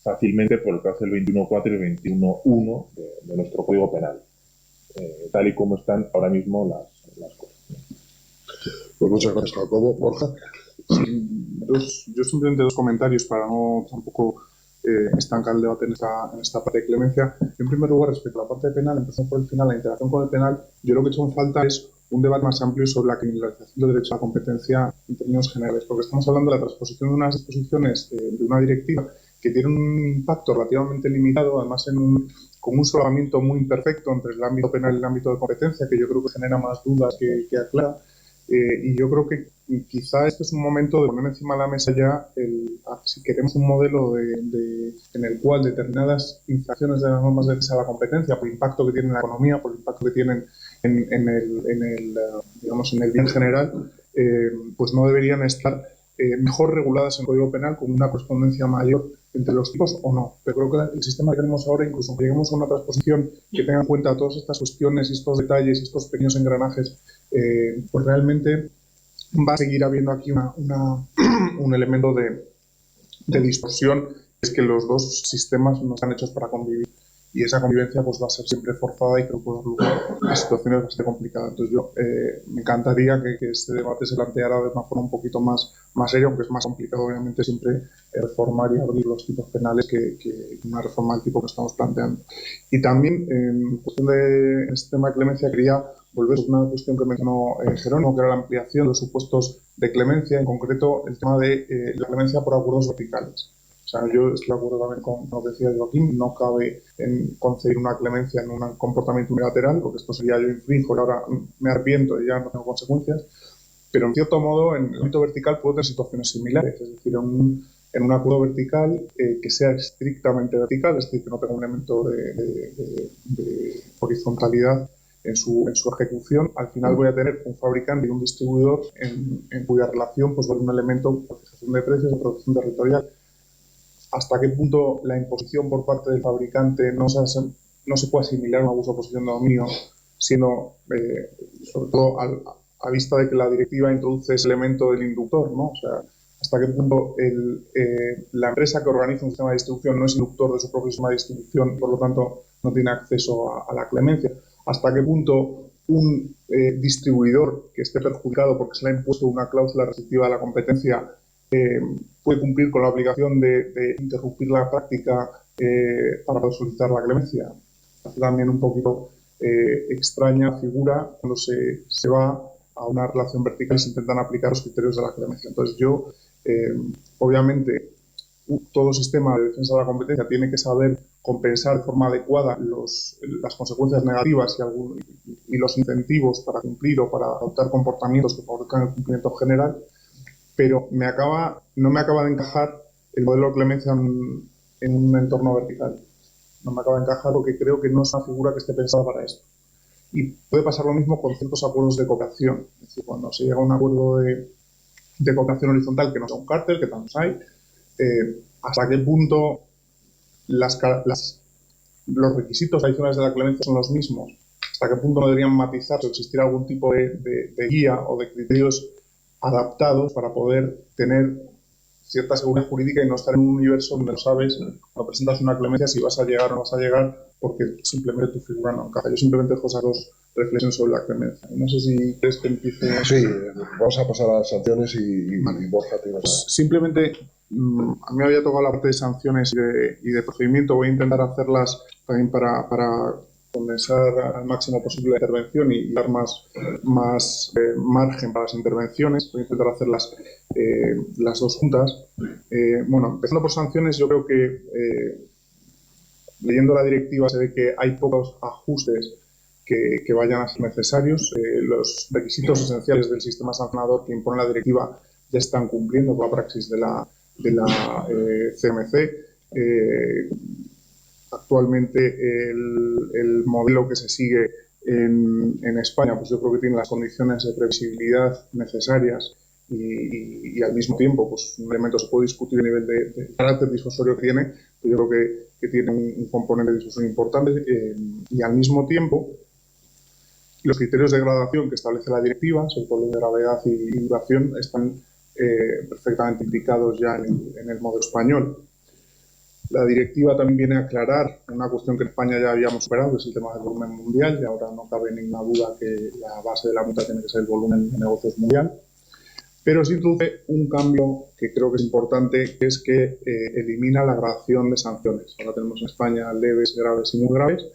fácilmente por el caso del 21.4 y el 21.1 de nuestro Código Penal, tal y como están ahora mismo las cosas. Pues muchas gracias, Jacobo. Borja. Yo simplemente dos comentarios para no tampoco estancar el debate en esta parte de clemencia. En primer lugar, respecto a la parte penal, empezando por el final, la interacción con el penal, yo lo que he hecho en falta es un debate más amplio sobre la criminalización del derecho a la competencia en términos generales, porque estamos hablando de la transposición de unas disposiciones de una directiva que tiene un impacto relativamente limitado, además con un solapamiento muy imperfecto entre el ámbito penal y el ámbito de competencia, que yo creo que genera más dudas que aclara. Y yo creo que quizá este es un momento de poner encima de la mesa ya si queremos un modelo en el cual determinadas infracciones de las normas de defensa de la competencia, por el impacto que tienen en la economía, por el impacto que tienen en el bien general, pues no deberían estar mejor reguladas en el Código Penal con una correspondencia mayor entre los tipos o no. Pero creo que el sistema que tenemos ahora, incluso aunque lleguemos a una transposición que tenga en cuenta todas estas cuestiones y estos detalles y estos pequeños engranajes, pues realmente va a seguir habiendo aquí un elemento de distorsión, es que los dos sistemas no están hechos para convivir. Y esa convivencia pues va a ser siempre forzada y creo que puede dar lugar a situaciones bastante complicadas. Entonces yo me encantaría que este debate se planteara de una forma un poquito más seria, aunque es más complicado obviamente siempre reformar y abrir los tipos penales que una reforma del tipo que estamos planteando. Y también en cuestión de este tema de clemencia quería volver a una cuestión que mencionó Jerónimo, que era la ampliación de los supuestos de clemencia, en concreto el tema de la clemencia por acuerdos verticales. O sea, yo estoy de acuerdo también con lo que decía Joaquín, no cabe en conceder una clemencia en un comportamiento unilateral, porque esto sería yo infringo y ahora me arrepiento y ya no tengo consecuencias, pero en cierto modo en el ámbito vertical puedo tener situaciones similares, es decir, en un acuerdo vertical que sea estrictamente vertical, es decir, que no tenga un elemento de horizontalidad en su ejecución, al final voy a tener un fabricante y un distribuidor en cuya relación pues va a haber un elemento de fijación de precios, de protección territorial. ¿Hasta qué punto la imposición por parte del fabricante no se puede asimilar a un abuso de posición de dominio, sino, sobre todo, a vista de que la directiva introduce ese elemento del inductor, ¿no? O sea, ¿hasta qué punto la empresa que organiza un sistema de distribución no es inductor de su propio sistema de distribución y, por lo tanto, no tiene acceso a la clemencia? ¿Hasta qué punto un distribuidor que esté perjudicado porque se le ha impuesto una cláusula restrictiva de la competencia puede cumplir con la obligación de interrumpir la práctica para poder solicitar la clemencia? Hace también un poquito extraña figura cuando se va a una relación vertical y se intentan aplicar los criterios de la clemencia. Entonces yo, obviamente, todo sistema de defensa de la competencia tiene que saber compensar de forma adecuada las consecuencias negativas y los incentivos para cumplir o para adoptar comportamientos que favorezcan el cumplimiento general, pero no me acaba de encajar el modelo de clemencia en un entorno vertical. No me acaba de encajar porque creo que no es una figura que esté pensada para esto. Y puede pasar lo mismo con ciertos acuerdos de cooperación. Es decir, cuando se llega a un acuerdo de cooperación horizontal que no sea un cártel, que tantos hay, hasta qué punto los requisitos adicionales de la clemencia son los mismos, hasta qué punto no deberían matizarse o existir algún tipo de guía o de criterios adaptados para poder tener cierta seguridad jurídica y no estar en un universo donde no sabes cuando presentas una clemencia si vas a llegar o no vas a llegar porque simplemente tu figura no encaja. Yo simplemente dejo esas dos reflexiones sobre la clemencia. No sé si quieres que empiece. Sí, vamos a pasar a las sanciones y Borja tiene pues simplemente a mí me había tocado la parte de sanciones y de procedimiento. Voy a intentar hacerlas también para condensar al máximo posible la intervención y dar más margen para las intervenciones. Voy a intentar hacer las dos juntas. Bueno, empezando por sanciones, yo creo que leyendo la directiva se ve que hay pocos ajustes que vayan a ser necesarios. Los requisitos esenciales del sistema sancionador que impone la directiva ya están cumpliendo con la praxis de la CMC. Actualmente el modelo que se sigue en España, pues yo creo que tiene las condiciones de previsibilidad necesarias y al mismo tiempo pues un elemento se puede discutir a nivel de carácter disuasorio que tiene, pero yo creo que tiene un componente disuasorio importante y al mismo tiempo los criterios de gradación que establece la directiva, sobre todo de gravedad y duración, están perfectamente indicados ya en el modelo español. La directiva también viene a aclarar una cuestión que en España ya habíamos superado, que es el tema del volumen mundial, y ahora no cabe ninguna duda que la base de la multa tiene que ser el volumen de negocios mundial. Pero sí introduce un cambio que creo que es importante, que es que elimina la gradación de sanciones. Ahora tenemos en España leves, graves y muy graves,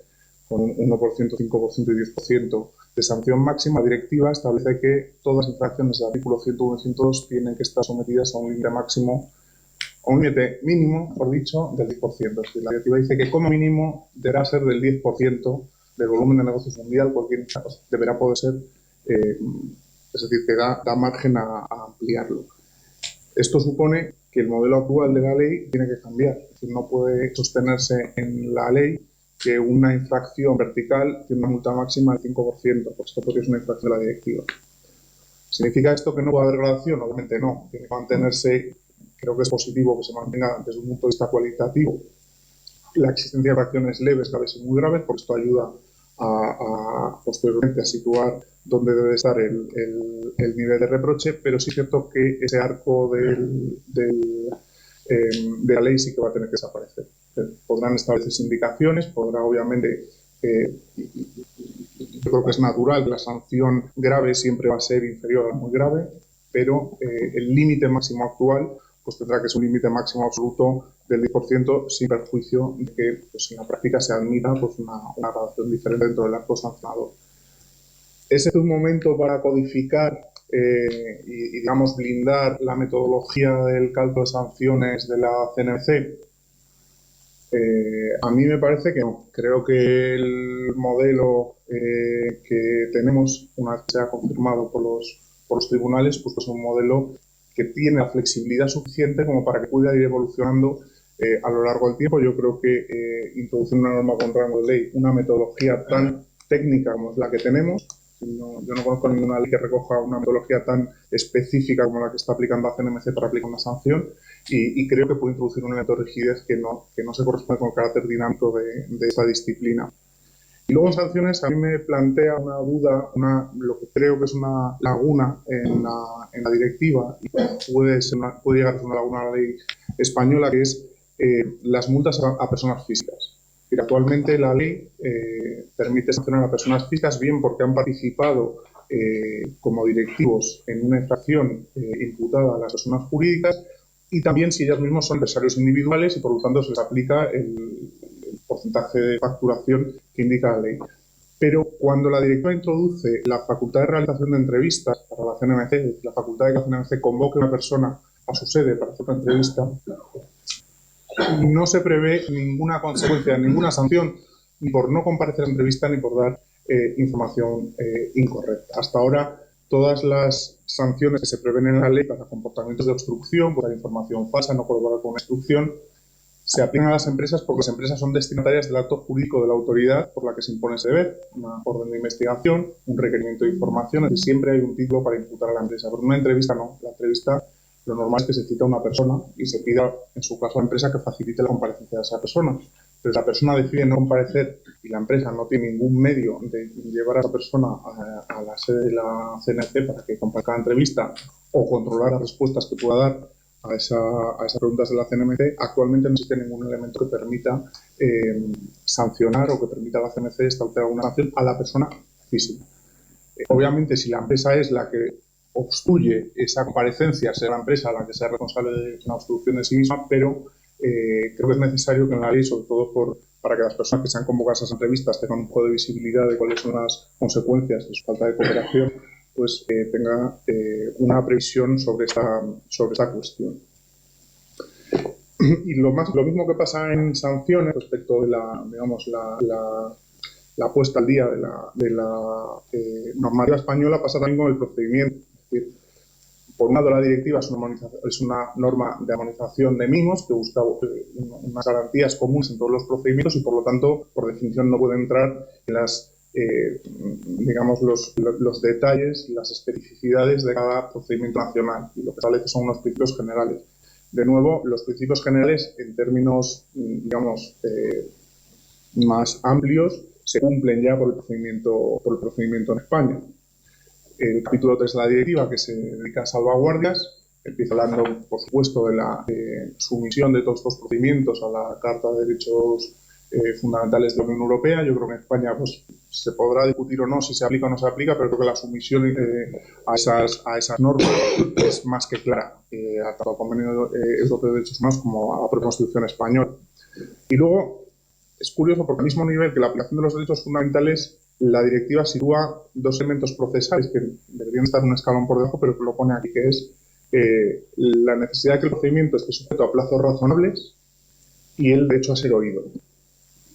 con un 1%, 5% y 10% de sanción máxima. La directiva establece que todas las infracciones del artículo 101 y 102 tienen que estar sometidas a un límite máximo, a un límite mínimo, por dicho, del 10%. Es decir, la directiva dice que como mínimo deberá ser del 10% del volumen de negocios mundial, cualquier deberá poder ser, es decir, que da margen a ampliarlo. Esto supone que el modelo actual de la ley tiene que cambiar. Es decir, no puede sostenerse en la ley que una infracción vertical tiene una multa máxima del 5%, pues esto porque es una infracción de la directiva. ¿Significa esto que no puede haber gradación? Obviamente no. Tiene que mantenerse, creo que es positivo que se mantenga desde un punto de vista cualitativo la existencia de reacciones leves, graves y muy graves, porque esto ayuda posteriormente a situar dónde debe estar el nivel de reproche, pero sí es cierto que ese arco de la ley sí que va a tener que desaparecer. Podrán establecerse indicaciones, podrá obviamente, yo creo que es natural que la sanción grave siempre va a ser inferior a la muy grave, pero el límite máximo actual pues tendrá que ser un límite máximo absoluto del 10%, sin perjuicio de que pues, en la práctica se admita pues, una gradación diferente dentro del arco sancionador. Ese es un momento para codificar y, digamos, blindar la metodología del cálculo de sanciones de la CNMC. A mí me parece que no. Creo que el modelo que tenemos, una vez que sea confirmado por los tribunales, pues es un modelo que tiene la flexibilidad suficiente como para que pueda ir evolucionando a lo largo del tiempo. Yo creo que introducir una norma con rango de ley, una metodología tan técnica como es la que tenemos, yo no conozco ninguna ley que recoja una metodología tan específica como la que está aplicando la CNMC para aplicar una sanción, y creo que puede introducir un elemento de rigidez que no se corresponde con el carácter dinámico de esta disciplina. Y luego en sanciones a mí me plantea una duda, lo que creo que es una laguna en la directiva, y puede llegar a ser una laguna en la ley española, que es las multas a personas físicas. Actualmente la ley permite sancionar a personas físicas bien porque han participado como directivos en una infracción imputada a las personas jurídicas, y también si ellas mismas son empresarios individuales y por lo tanto se les aplica el porcentaje de facturación que indica la ley. Pero cuando la directiva introduce la facultad de realización de entrevistas para la CNMC, la facultad de que la CNMC convoque a una persona a su sede para hacer una entrevista, no se prevé ninguna consecuencia, ninguna sanción, ni por no comparecer a la entrevista ni por dar información incorrecta. Hasta ahora, todas las sanciones que se prevén en la ley para comportamientos de obstrucción, por dar información falsa, no colaborar con una instrucción, se aplican a las empresas porque las empresas son destinatarias del acto jurídico de la autoridad por la que se impone ese deber, una orden de investigación, un requerimiento de información, es decir, siempre hay un título para imputar a la empresa. Pero una entrevista no. La entrevista, lo normal es que se cita a una persona y se pida, en su caso, a la empresa que facilite la comparecencia de esa persona. Pero si la persona decide no comparecer y la empresa no tiene ningún medio de llevar a esa persona a la sede de la CNMC para que comparezca la entrevista o controlar las respuestas que pueda dar a esas preguntas de la CNMC, actualmente no existe ningún elemento que permita sancionar o que permita a la CNMC establecer alguna sanción a la persona física. Obviamente, si la empresa es la que obstruye esa comparecencia, será la empresa la que sea responsable de una obstrucción de sí misma, pero creo que es necesario que en la ley, sobre todo para que las personas que sean convocadas a esas entrevistas tengan un poco de visibilidad de cuáles son las consecuencias de su falta de cooperación, pues tenga una previsión sobre esta cuestión. Y lo mismo que pasa en sanciones respecto de la puesta al día de la normativa española, pasa también con el procedimiento. Es decir, por un lado, la directiva es una norma de armonización de mínimos que busca unas garantías comunes en todos los procedimientos y, por lo tanto, por definición no puede entrar en los detalles y las especificidades de cada procedimiento nacional, y lo que establece son unos principios generales. De nuevo, los principios generales, en términos, más amplios, se cumplen ya por el procedimiento en España. El capítulo 3 de la directiva, que se dedica a salvaguardias, empieza hablando, por supuesto, de la sumisión de todos estos procedimientos a la Carta de Derechos Fundamentales de la Unión Europea. Yo creo que en España pues, se podrá discutir o no si se aplica o no se aplica, pero creo que la sumisión a esas normas es más que clara, tanto al Convenio Europeo de Derechos Humanos como a la propia Constitución española. Y luego, es curioso porque al mismo nivel que la aplicación de los derechos fundamentales, la directiva sitúa dos elementos procesales que deberían estar un escalón por debajo, pero que lo pone aquí, que es la necesidad de que el procedimiento esté sujeto a plazos razonables y el derecho a ser oído.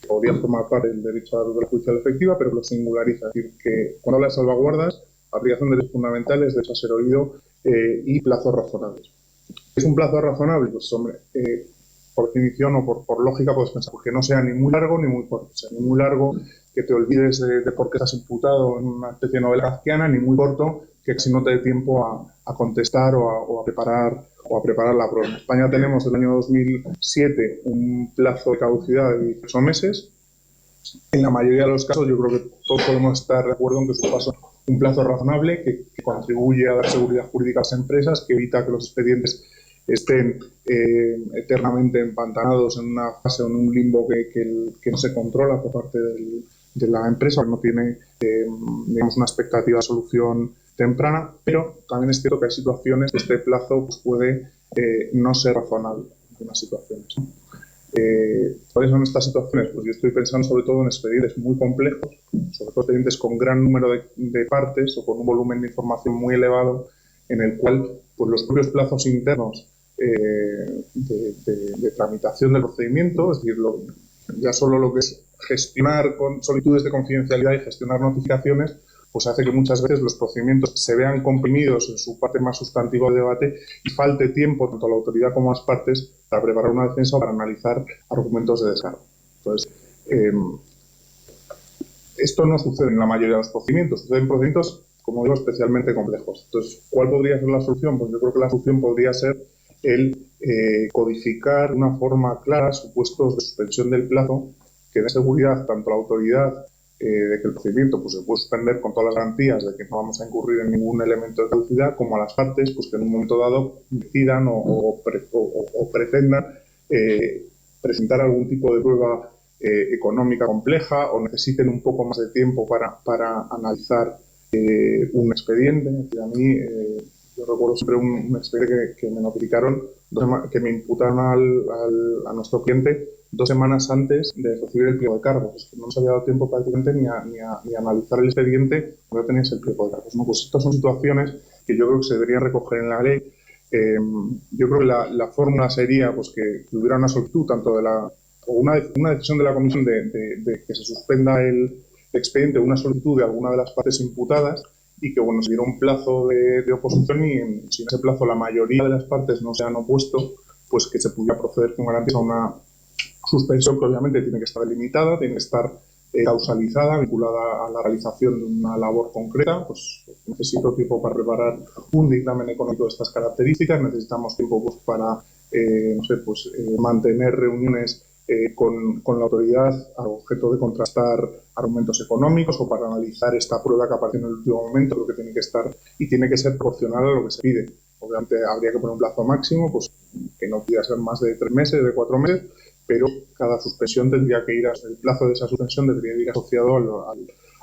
Podría formar parte del derecho a la tutela judicial efectiva, pero lo singulariza. Es decir, que cuando habla de salvaguardas, aplicación de derechos fundamentales, derecho a ser oído y plazos razonables. ¿Es un plazo razonable? Pues, hombre, por definición o por lógica puedes pensar que no sea ni muy largo ni muy corto. O sea, ni muy largo que te olvides de por qué estás imputado en una especie de novela kafkiana, ni muy corto que casi no te dé tiempo a contestar o a preparar la prueba. En España tenemos del año 2007 un plazo de caducidad de 18 meses. En la mayoría de los casos yo creo que todos podemos estar de acuerdo en que es un plazo razonable que contribuye a dar seguridad jurídica a las empresas, que evita que los expedientes estén eternamente empantanados en una fase o en un limbo que no se controla por parte de la empresa, que no tiene digamos una expectativa de solución temprana, pero también es cierto que hay situaciones que este plazo pues, puede no ser razonable en algunas situaciones, ¿no? ¿Cuáles son estas situaciones? Pues yo estoy pensando sobre todo en expedientes muy complejos, sobre todo expedientes con gran número de partes o con un volumen de información muy elevado, en el cual pues, los propios plazos internos de tramitación del procedimiento, es decir, ya solo lo que es gestionar con solicitudes de confidencialidad y gestionar notificaciones, pues hace que muchas veces los procedimientos se vean comprimidos en su parte más sustantiva de debate y falte tiempo tanto a la autoridad como a las partes para preparar una defensa o para analizar argumentos de descargo. Entonces, esto no sucede en la mayoría de los procedimientos, suceden procedimientos, como digo, especialmente complejos. Entonces, ¿cuál podría ser la solución? Pues yo creo que la solución podría ser el codificar de una forma clara supuestos de suspensión del plazo que dé seguridad tanto a la autoridad de que el procedimiento pues, se puede suspender con todas las garantías de que no vamos a incurrir en ningún elemento de caducidad, como a las partes pues, que en un momento dado decidan o pretendan presentar algún tipo de prueba económica compleja o necesiten un poco más de tiempo para analizar un expediente. A mí, yo recuerdo siempre un expediente que me notificaron, que me imputaron a nuestro cliente 2 semanas antes de recibir el pliego de cargos. Es que no nos había dado tiempo prácticamente ni a analizar el expediente cuando tenías el pliego de cargos. ¿No? Pues estas son situaciones que yo creo que se deberían recoger en la ley. Yo creo que la fórmula sería pues, que hubiera una solicitud tanto o una decisión de la comisión de que se suspenda el expediente, una solicitud de alguna de las partes imputadas y que bueno, se diera un plazo de oposición y si en ese plazo la mayoría de las partes no se han opuesto, pues que se pudiera proceder con garantías a una suspensión que obviamente tiene que estar delimitada, tiene que estar causalizada, vinculada a la realización de una labor concreta. Pues necesito tiempo para preparar un dictamen económico de estas características, necesitamos tiempo pues, para mantener reuniones con la autoridad al objeto de contrastar argumentos económicos o para analizar esta prueba que aparece en el último momento, lo que tiene que estar y tiene que ser proporcional a lo que se pide. Obviamente habría que poner un plazo máximo, pues que no pudiera ser más de 3 meses, de 4 meses, pero cada suspensión tendría que ir, el plazo de esa suspensión debería ir asociado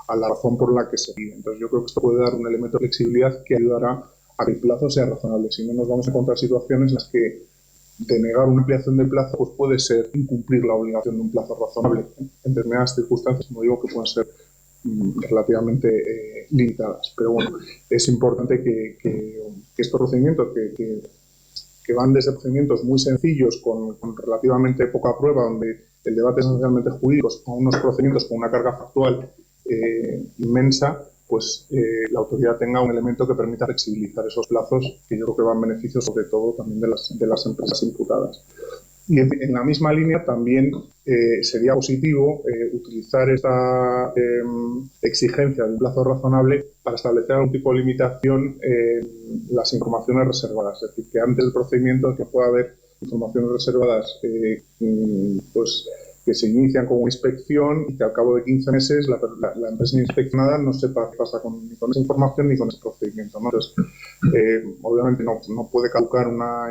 a la razón por la que se pide. Entonces yo creo que esto puede dar un elemento de flexibilidad que ayudará a que el plazo sea razonable. Si no, nos vamos a encontrar situaciones en las que denegar una ampliación del plazo pues puede ser incumplir la obligación de un plazo razonable en determinadas circunstancias, como digo, que pueden ser relativamente limitadas. Pero bueno, es importante que estos procedimientos que van desde procedimientos muy sencillos con relativamente poca prueba, donde el debate es esencialmente jurídico, a unos procedimientos con una carga factual inmensa, pues la autoridad tenga un elemento que permita flexibilizar esos plazos, que yo creo que van en beneficio sobre todo también de las empresas imputadas. Y en la misma línea también sería positivo utilizar esta exigencia de un plazo razonable para establecer algún tipo de limitación en las informaciones reservadas. Es decir, que antes del procedimiento que pueda haber informaciones reservadas pues que se inician con una inspección y que al cabo de 15 meses la empresa inspeccionada no sepa qué pasa ni con esa información ni con ese procedimiento, ¿no? Entonces, obviamente no puede caducar una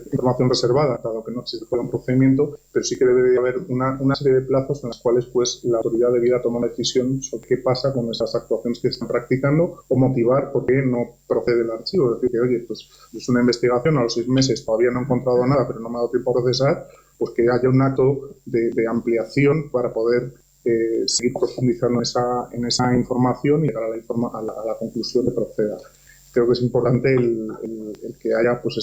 información reservada, dado que no existe un procedimiento, pero sí que debe de haber una serie de plazos en los cuales pues, la autoridad debiera tomar una decisión sobre qué pasa con esas actuaciones que están practicando o motivar por qué no procede el archivo. Es decir, que oye, pues es una investigación, a los 6 meses todavía no he encontrado nada, pero no me ha dado tiempo a procesar, pues que haya un acto de ampliación para poder seguir profundizando en esa información y llegar a la conclusión de proceda. Creo que es importante el que haya pues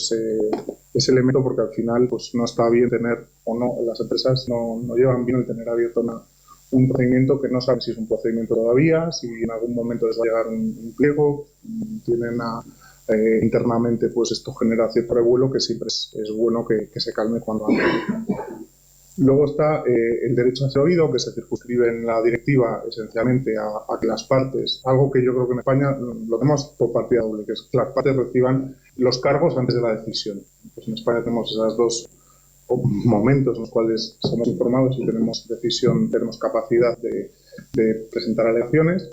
ese elemento, porque al final pues no está bien tener, o no, las empresas no llevan bien el tener abierto un procedimiento que no saben si es un procedimiento todavía, si en algún momento les va a llegar un pliego, tienen internamente pues esto genera cierto revuelo que siempre es bueno que se calme cuando antes. Luego está el derecho a ser oído, que se circunscribe en la directiva esencialmente a que las partes, algo que yo creo que en España lo tenemos por partida doble, que es que las partes reciban los cargos antes de la decisión. Pues en España tenemos esos dos momentos en los cuales somos informados y tenemos decisión, tenemos capacidad de presentar alegaciones.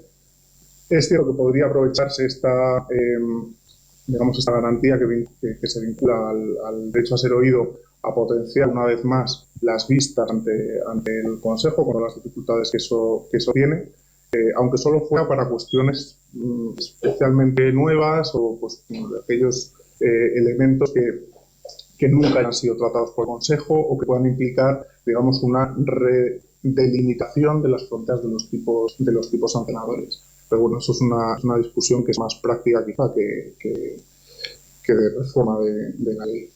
Es cierto que podría aprovecharse esta garantía que se vincula al derecho a ser oído a potenciar una vez más las vistas ante el Consejo, con las dificultades que eso tiene, aunque solo fuera para cuestiones especialmente nuevas o pues, aquellos elementos que nunca hayan sido tratados por el Consejo o que puedan implicar, digamos, una delimitación de las fronteras de los tipos sancionadores. Pero bueno, eso es una discusión que es más práctica quizá que de reforma de la ley.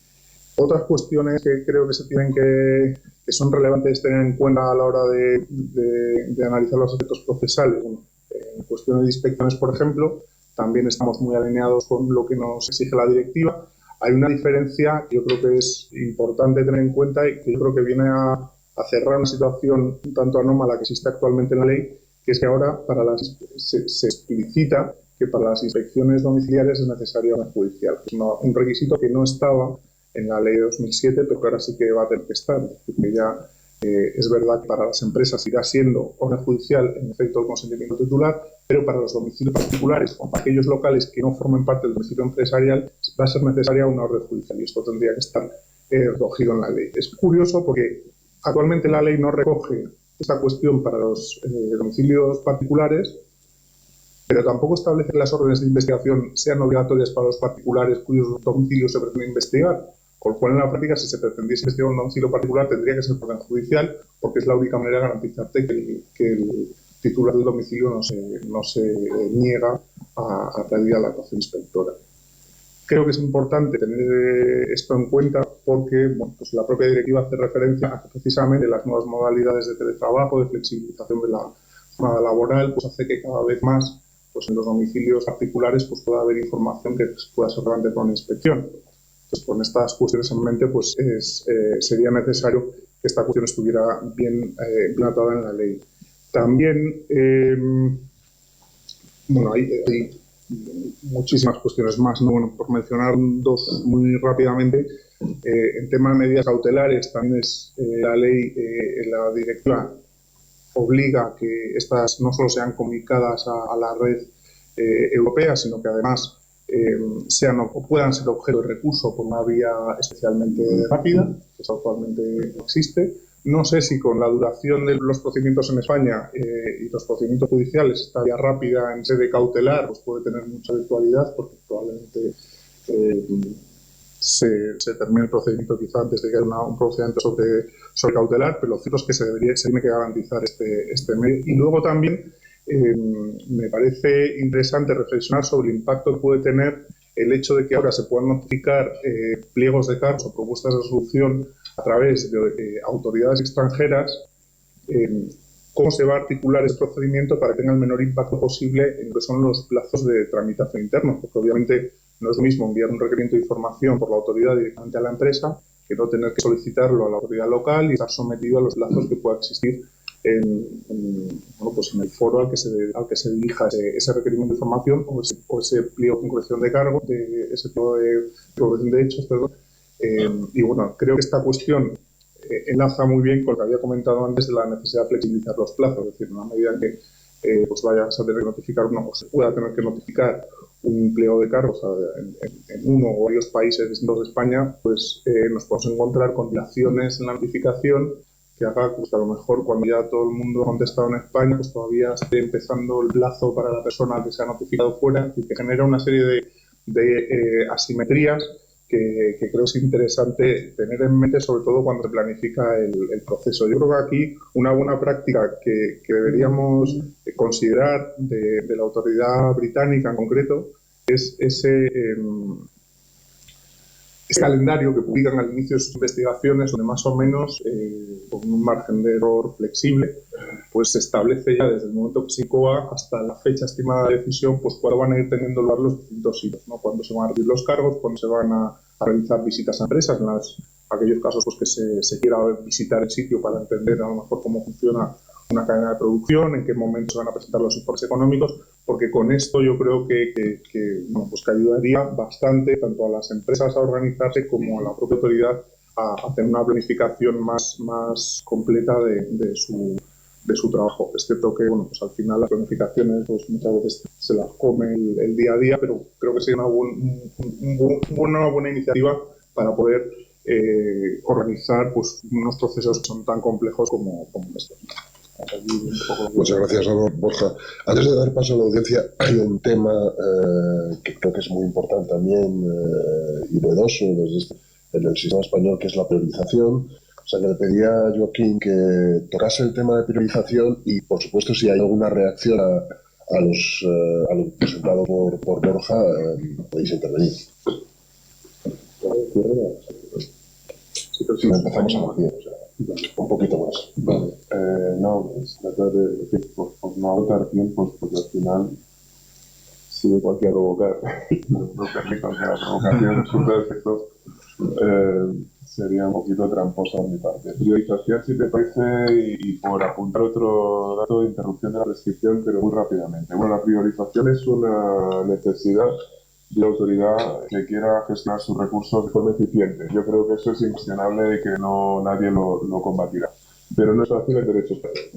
Otras cuestiones que creo que se tienen que son relevantes tener en cuenta a la hora de analizar los aspectos procesales. Bueno, en cuestiones de inspecciones, por ejemplo, también estamos muy alineados con lo que nos exige la directiva. Hay una diferencia que yo creo que es importante tener en cuenta y que yo creo que viene a cerrar una situación un tanto anómala que existe actualmente en la ley, que es que ahora se explicita que para las inspecciones domiciliarias es necesaria una judicial. Es un requisito que no estaba en la ley de 2007, pero que ahora sí que va a tener que estar. Porque ya es verdad que para las empresas irá siendo orden judicial en efecto el consentimiento titular, pero para los domicilios particulares o para aquellos locales que no formen parte del domicilio empresarial va a ser necesaria una orden judicial y esto tendría que estar recogido en la ley. Es curioso porque actualmente la ley no recoge esta cuestión para los domicilios particulares, pero tampoco establece que las órdenes de investigación sean obligatorias para los particulares cuyos domicilios se pretende investigar. Con lo cual, en la práctica, si se pretendiese investigar un domicilio particular, tendría que ser por orden judicial, porque es la única manera de garantizarte que el titular del domicilio no se niega a pedir a la actuación inspectora. Creo que es importante tener esto en cuenta porque bueno, pues la propia directiva hace referencia a que precisamente las nuevas modalidades de teletrabajo, de flexibilización de la jornada laboral, pues hace que cada vez más pues en los domicilios particulares pues pueda haber información que pueda ser relevante para una inspección. Entonces, con estas cuestiones en mente, pues sería necesario que esta cuestión estuviera bien atada en la ley. También, bueno, hay muchísimas cuestiones más, ¿no? Bueno, por mencionar dos muy rápidamente, en tema de medidas cautelares, también es la ley, la directiva obliga que estas no solo sean comunicadas a la red europea, sino que además sean o puedan ser objeto de recurso por una vía especialmente rápida, que eso actualmente no existe. No sé si con la duración de los procedimientos en España y los procedimientos judiciales, esta vía rápida en sede cautelar pues puede tener mucha virtualidad, porque probablemente se termine el procedimiento quizá antes de que haya un procedimiento sobre cautelar, pero lo cierto es que se tiene que garantizar este medio. Y luego también me parece interesante reflexionar sobre el impacto que puede tener el hecho de que ahora se puedan notificar pliegos de cargos o propuestas de resolución a través de autoridades extranjeras, cómo se va a articular este procedimiento para que tenga el menor impacto posible en lo que son los plazos de tramitación internos, porque obviamente no es lo mismo enviar un requerimiento de información por la autoridad directamente a la empresa que no tener que solicitarlo a la autoridad local y estar sometido a los plazos que pueda existir en el foro al que se dirija ese requerimiento de información o ese pliego de concreción de cargo, ese pliego de concreción de hechos, perdón. Y bueno, creo que esta cuestión enlaza muy bien con lo que había comentado antes de la necesidad de flexibilizar los plazos, es decir, en la medida en que pues vayas a tener que notificar o se pueda tener que notificar un pliego de cargos en uno o varios países distintos de España, pues nos podemos encontrar con dilaciones en la notificación que haga pues, que a lo mejor cuando ya todo el mundo ha contestado en España, pues todavía esté empezando el plazo para la persona que se ha notificado fuera y que genera una serie de asimetrías que creo que es interesante tener en mente, sobre todo cuando se planifica el proceso. Yo creo que aquí una buena práctica que deberíamos considerar de la autoridad británica en concreto es ese calendario que publican al inicio de sus investigaciones, donde más o menos, con un margen de error flexible, pues se establece ya desde el momento que se incoa hasta la fecha estimada de decisión, pues cuándo van a ir teniendo lugar los distintos hitos, ¿no? Cuándo se van a abrir los cargos, cuándo se van a realizar visitas a empresas, aquellos casos pues, que se quiera visitar el sitio para entender a lo mejor cómo funciona una cadena de producción, en qué momento se van a presentar los informes económicos, porque con esto yo creo que ayudaría bastante tanto a las empresas a organizarse como a la propia autoridad a tener una planificación más completa de su trabajo. Es cierto que pues al final las planificaciones pues muchas veces se las come el día a día, pero creo que sería una buena iniciativa para poder organizar pues unos procesos que son tan complejos como estos. Muchas gracias, Borja. Antes de dar paso a la audiencia, hay un tema que creo que es muy importante también y novedoso en el sistema español, que es la priorización. O sea, que le pedía a Joaquín que tocase el tema de priorización y, por supuesto, si hay alguna reacción a lo presentado por Borja, podéis intervenir. Si empezamos a las 10, o sea, un poquito más. Vale, no, es tratar de decir, por no agotar tiempos, porque al final, si me cualquier provocar, no permito que la provocación surta efectos, sería un poquito tramposa de mi parte. Priorización, si te parece, y por apuntar otro dato de interrupción de la prescripción, pero muy rápidamente. Bueno, la priorización es una necesidad de la autoridad que quiera gestionar sus recursos de forma eficiente. Yo creo que eso es incuestionable y que nadie lo combatirá. Pero no es fácil en derecho español.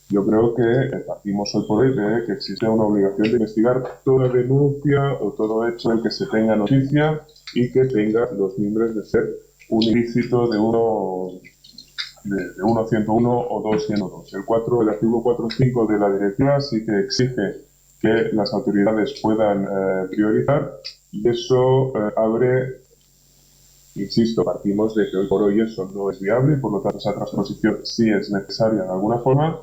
Yo creo que partimos hoy por hoy de que existe una obligación de investigar toda denuncia o todo hecho del que se tenga noticia y que tenga los mimbres de ser un ilícito de 1.101 o 2.102. El artículo 4.5 de la directiva sí que exige que las autoridades puedan priorizar y eso abre, insisto, partimos de que hoy por hoy eso no es viable y por lo tanto esa transposición sí es necesaria de alguna forma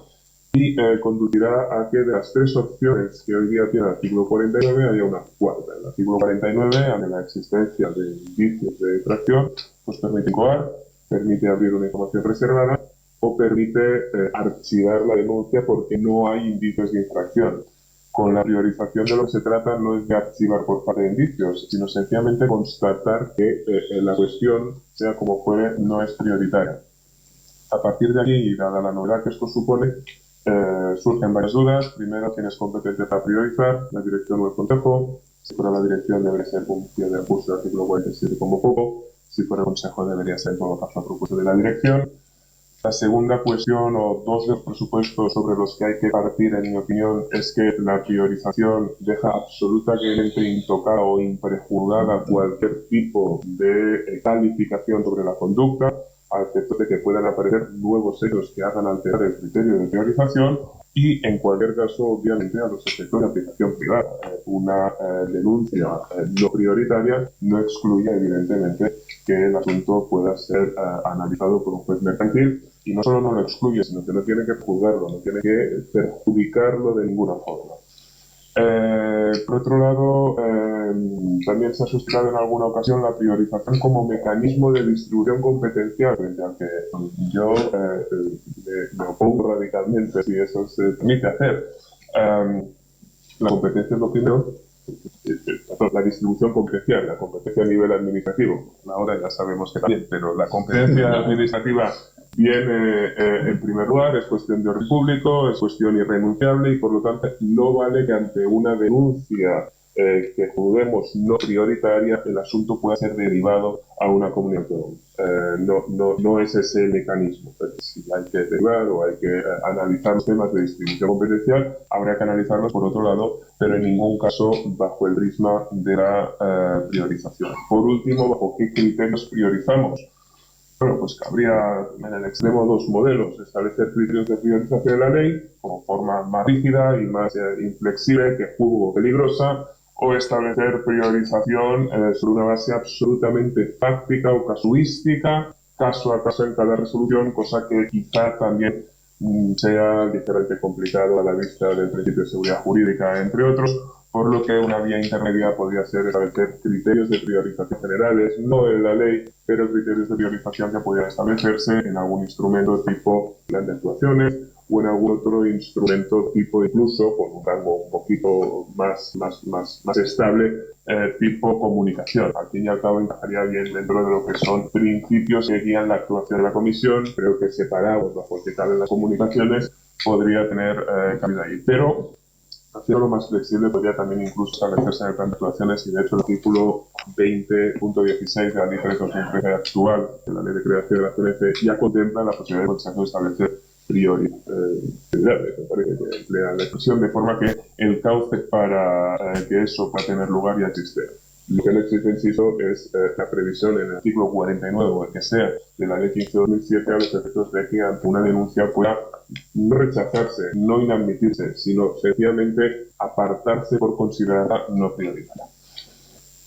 y conducirá a que de las tres opciones que hoy día tiene el artículo 49 haya una cuarta. El artículo 49, ante la existencia de indicios de infracción, pues permite incoar, permite abrir una información reservada o permite archivar la denuncia porque no hay indicios de infracción. Con la priorización de lo que se trata no es de archivar por parte de indicios, sino sencillamente constatar que la cuestión, sea como fuere, no es prioritaria. A partir de aquí, y dada la novedad que esto supone, surgen varias dudas. Primero, ¿quién es competente para priorizar? ¿La dirección o el consejo? Si fuera la dirección, debería ser un pie de recurso del artículo 47 como poco. Si fuera el consejo, debería ser en todo caso a propuesta de la dirección. La segunda cuestión, o dos de los presupuestos sobre los que hay que partir, en mi opinión, es que la priorización deja absolutamente intocada o imprejuzgada cualquier tipo de calificación sobre la conducta, a efecto de que puedan aparecer nuevos hechos que hagan alterar el criterio de priorización y, en cualquier caso, obviamente, a los efectos de aplicación privada. Una denuncia no prioritaria no excluye, evidentemente, que el asunto pueda ser analizado por un juez mercantil y no solo no lo excluye, sino que no tiene que juzgarlo, no tiene que perjudicarlo de ninguna forma. Por otro lado, también se ha suscitado en alguna ocasión la priorización como mecanismo de distribución competencial, frente al que yo me opongo radicalmente si eso se permite hacer. La competencia es lo primero, la distribución competencial, la competencia a nivel administrativo, ahora ya sabemos que también, pero la competencia administrativa viene en primer lugar, es cuestión de orden público, es cuestión irrenunciable y por lo tanto no vale que ante una denuncia que juzguemos no prioritaria el asunto pueda ser derivado a una comunidad autónoma. No es ese el mecanismo. Si hay que derivar o hay que analizar los temas de distribución competencial, habría que analizarlos por otro lado, pero en ningún caso bajo el prisma de la priorización. Por último, ¿bajo qué criterios priorizamos? Bueno, pues cabría en el extremo dos modelos: establecer criterios de priorización de la ley como forma más rígida y más inflexible que juzgo peligrosa, o establecer priorización sobre una base absolutamente fáctica o casuística, caso a caso en cada resolución, cosa que quizá también sea ligeramente complicado a la vista del principio de seguridad jurídica, entre otros, por lo que una vía intermedia podría ser establecer criterios de priorización generales, no en la ley, pero criterios de priorización que pudieran establecerse en algún instrumento tipo plan de actuaciones o en algún otro instrumento tipo, incluso con un rango un poquito más estable, tipo comunicación. Al fin y al cabo encajaría bien dentro de lo que son principios que guían la actuación de la comisión. Creo que separados bajo el que caben las comunicaciones podría tener cabida ahí. Pero hacerlo más flexible podría también incluso establecerse en el plan de actuaciones, y de hecho el artículo 20.16 de la Ley 3/2013 actual de la Ley de Creación de la CNC ya contempla la posibilidad del Consejo de establecer prioridades. Me parece que emplea la expresión de forma que el cauce para que eso pueda tener lugar ya existe. Lo que no existe, insisto, es la previsión en el artículo 49 o el que sea de la Ley 15/2007 a los efectos de que ante una denuncia pueda no rechazarse, no inadmitirse, sino sencillamente apartarse por considerarla no prioritaria.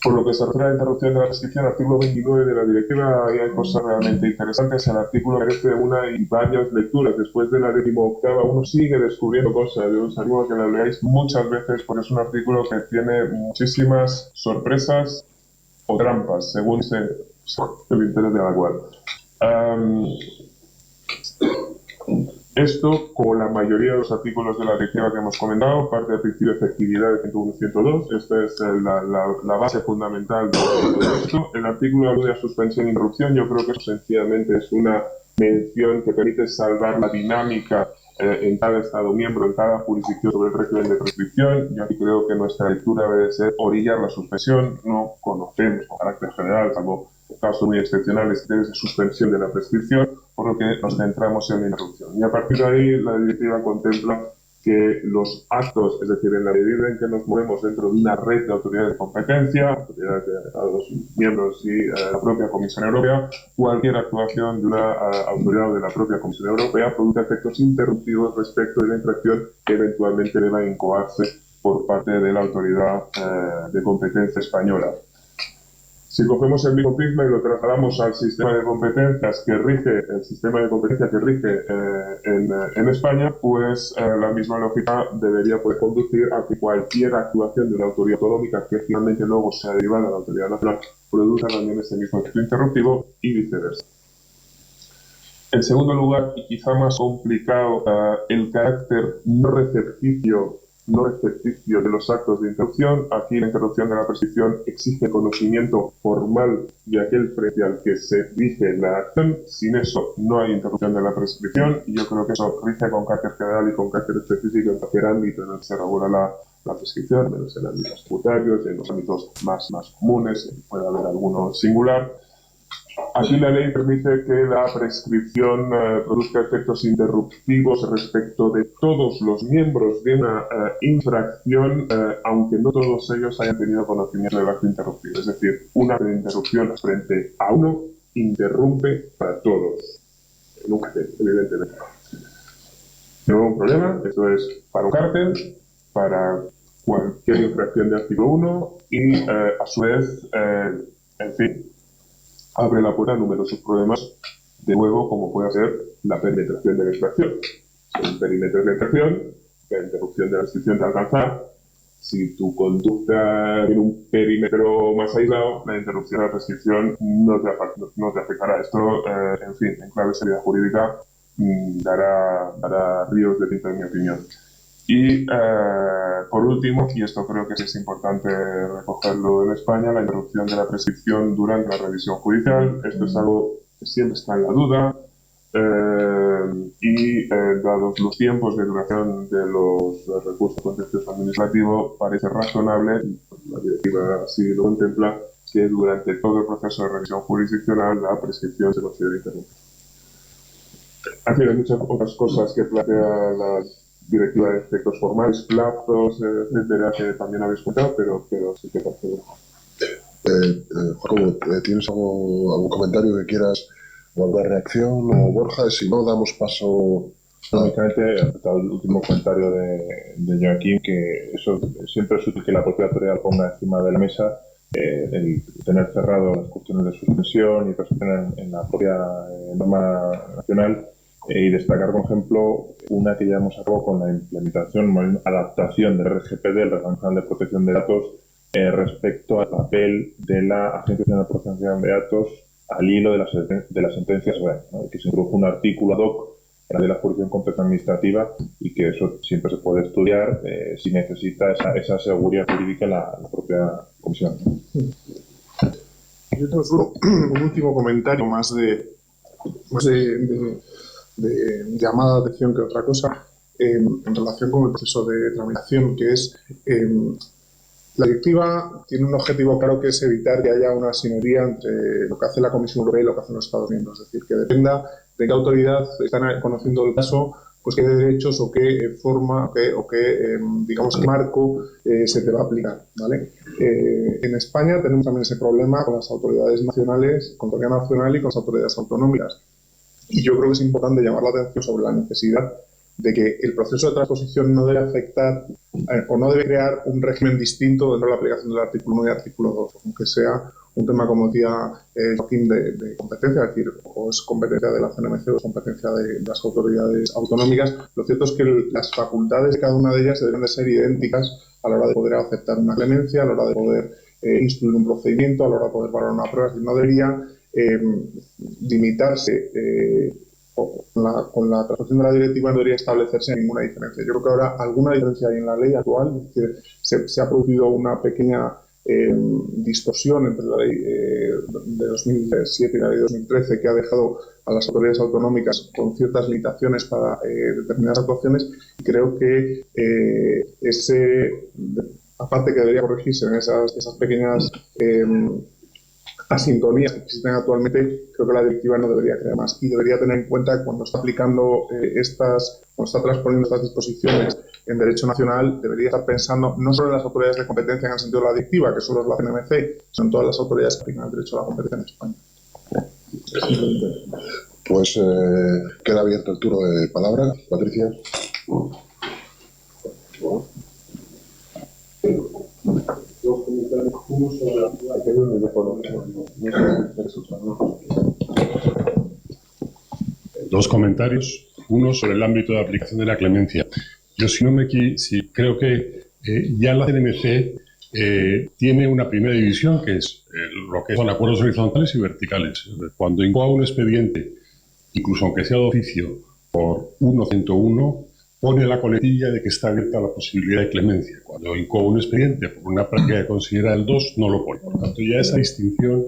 Por lo que se refiere a la interrupción de la prescripción, artículo 29 de la directiva, ahí hay cosas realmente interesantes. El artículo merece una y varias lecturas. Después de la 18ª uno sigue descubriendo cosas. Yo os animo a que la leáis muchas veces porque es un artículo que tiene muchísimas sorpresas o trampas, según el interés de la cual. Esto, como la mayoría de los artículos de la directiva que hemos comentado, parte del principio de efectividad de 101.102. Esta es la base fundamental de todo esto. El artículo alude a suspensión e interrupción. Yo creo que eso sencillamente es una mención que permite salvar la dinámica en cada Estado miembro, en cada jurisdicción sobre el régimen de prescripción. Yo aquí creo que nuestra lectura debe ser orillar la suspensión. No conocemos con carácter general, salvo casos muy excepcionales, de suspensión de la prescripción, por lo que nos centramos en la interrupción. Y a partir de ahí, la directiva contempla que los actos, es decir, en la medida en que nos movemos dentro de una red de autoridades de competencia, autoridades de Estados miembros y la propia Comisión Europea, cualquier actuación de una autoridad o de la propia Comisión Europea produce efectos interruptivos respecto de la infracción que eventualmente deba incoarse por parte de la autoridad de competencia española. Si cogemos el mismo prisma y lo trasladamos al sistema de competencias que rige, el sistema de competencia que rige en España, pues la misma lógica debería poder conducir a que cualquier actuación de una autoridad autonómica que finalmente luego sea derivada a la autoridad nacional produzca también ese mismo efecto interruptivo y viceversa. En segundo lugar, y quizá más complicado, el carácter no recepticio de los actos de interrupción. Aquí la interrupción de la prescripción exige conocimiento formal de aquel frente al que se rige la acción. Sin eso no hay interrupción de la prescripción, y yo creo que eso rige con carácter general y con carácter específico en cualquier ámbito en el que se regula la prescripción, menos en ámbitos tributarios, en los ámbitos más comunes, puede haber alguno singular. Aquí la ley permite que la prescripción produzca efectos interruptivos respecto de todos los miembros de una infracción, aunque no todos ellos hayan tenido conocimiento del acto interrumpido. Es decir, una interrupción frente a uno interrumpe para todos. Nunca, evidentemente. No hay un problema. Esto es para un cártel, para cualquier infracción de artículo 1 y, a su vez, en fin, abre la puerta a numerosos problemas, de nuevo, como puede ser la penetración de la infracción. Si un perímetro de la infracción, la interrupción de la restricción de alcanzar. Si tu conducta tiene un perímetro más aislado, la interrupción de la prescripción no te afectará. Esto, en fin, en clave de seguridad jurídica, dará ríos de tinta, en mi opinión. Y por último, y esto creo que sí es importante recogerlo en España, la interrupción de la prescripción durante la revisión judicial. Esto es algo que siempre está en la duda y dados los tiempos de duración de los recursos contencioso administrativo, parece razonable, la directiva así lo contempla, que durante todo el proceso de revisión jurisdiccional la prescripción se considere interrumpida. En fin, hay muchas otras cosas que plantea la directiva de efectos formales, plazos, etcétera, que también habéis contado, pero sí que parece bueno. Jacobo, ¿tienes algún comentario que quieras o alguna reacción? O Borja, si no, damos paso. Únicamente, al último comentario de Joaquín, que eso siempre es útil que la propia autoridad ponga encima de la mesa el tener cerrado las cuestiones de suspensión y resolución en la propia norma nacional, y destacar, por ejemplo, una que ya hemos acabado con la implementación, adaptación del RGPD, el Reglamento General de Protección de Datos, respecto al papel de la Agencia Nacional de Protección de Datos al hilo de las sentencias REN, ¿no? Que se introdujo un artículo ad hoc en la de la jurisdicción competente administrativa y que eso siempre se puede estudiar si necesita esa seguridad jurídica la propia comisión, ¿no? Yo tengo solo un último comentario más de llamada de atención que otra cosa en relación con el proceso de tramitación, que es la directiva tiene un objetivo claro, que es evitar que haya una sinergia entre lo que hace la Comisión Europea y lo que hacen los Estados miembros. Es decir, que dependa de qué autoridad están conociendo el caso, pues qué derechos o qué forma o qué digamos, qué marco se te va a aplicar, ¿vale? En España tenemos también ese problema con las autoridades nacionales, con la autoridad nacional y con las autoridades autonómicas. Y yo creo que es importante llamar la atención sobre la necesidad de que el proceso de transposición no debe afectar o no debe crear un régimen distinto dentro de la aplicación del artículo 1 y artículo 2, aunque sea un tema, como decía Joaquín, de competencia, es decir, o es competencia de la CNMC o es competencia de las autoridades autonómicas. Lo cierto es que las facultades de cada una de ellas deben de ser idénticas a la hora de poder aceptar una clemencia, a la hora de poder instruir un procedimiento, a la hora de poder valorar una prueba. Es decir, no debería limitarse con la transposición de la directiva, no debería establecerse ninguna diferencia. Yo creo que ahora alguna diferencia hay en la ley actual, es decir, se ha producido una pequeña distorsión entre la ley de 2007 y la ley de 2013, que ha dejado a las autoridades autonómicas con ciertas limitaciones para determinadas actuaciones, y creo que aparte que debería corregirse en esas pequeñas asintonías que existen actualmente, creo que la directiva no debería crear más y debería tener en cuenta que cuando está aplicando cuando está transponiendo estas disposiciones en derecho nacional, debería estar pensando no solo en las autoridades de competencia en el sentido de la directiva, que solo es la CNMC, sino en todas las autoridades que aplican el derecho a la competencia en España. Pues queda abierto el turno de palabra. Patricia. Dos comentarios, uno sobre el ámbito de aplicación de la clemencia. Yo creo que ya la CNMC tiene una primera división, que es lo que son acuerdos horizontales y verticales. Cuando incoa un expediente, incluso aunque sea de oficio, por 1.101, pone la coletilla de que está abierta la posibilidad de clemencia. Cuando incoa un expediente por una práctica que considera el 2, no lo pone. Por tanto, ya esa distinción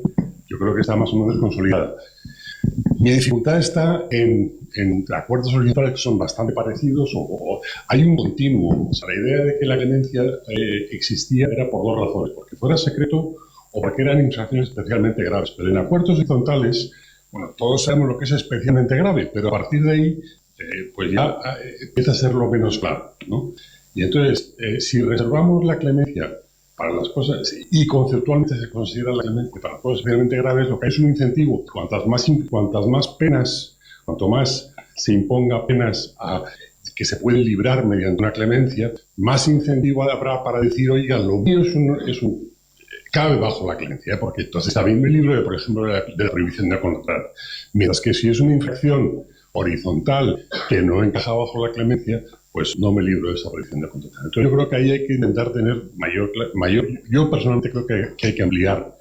yo creo que está más o menos consolidada. Mi dificultad está en acuerdos horizontales que son bastante parecidos o hay un continuo. O sea, la idea de que la clemencia existía era por dos razones: porque fuera secreto o porque eran infracciones especialmente graves. Pero en acuerdos horizontales, bueno, todos sabemos lo que es especialmente grave, pero a partir de ahí pues ya empieza a ser lo menos claro, ¿no? Y entonces, si reservamos la clemencia para las cosas, y conceptualmente se considera la clemencia para cosas especialmente graves, lo que es un incentivo. Cuanto más se imponga penas que se pueden librar mediante una clemencia, más incentivo habrá para decir, oiga, lo mío cabe bajo la clemencia, porque entonces también me libro, por ejemplo, de la prohibición de contratar. Mientras que si es una infracción horizontal que no encaja bajo la clemencia, pues no me libro de esa prohibición de contratar. Entonces yo creo que ahí hay que intentar tener mayor yo personalmente creo que hay que ampliar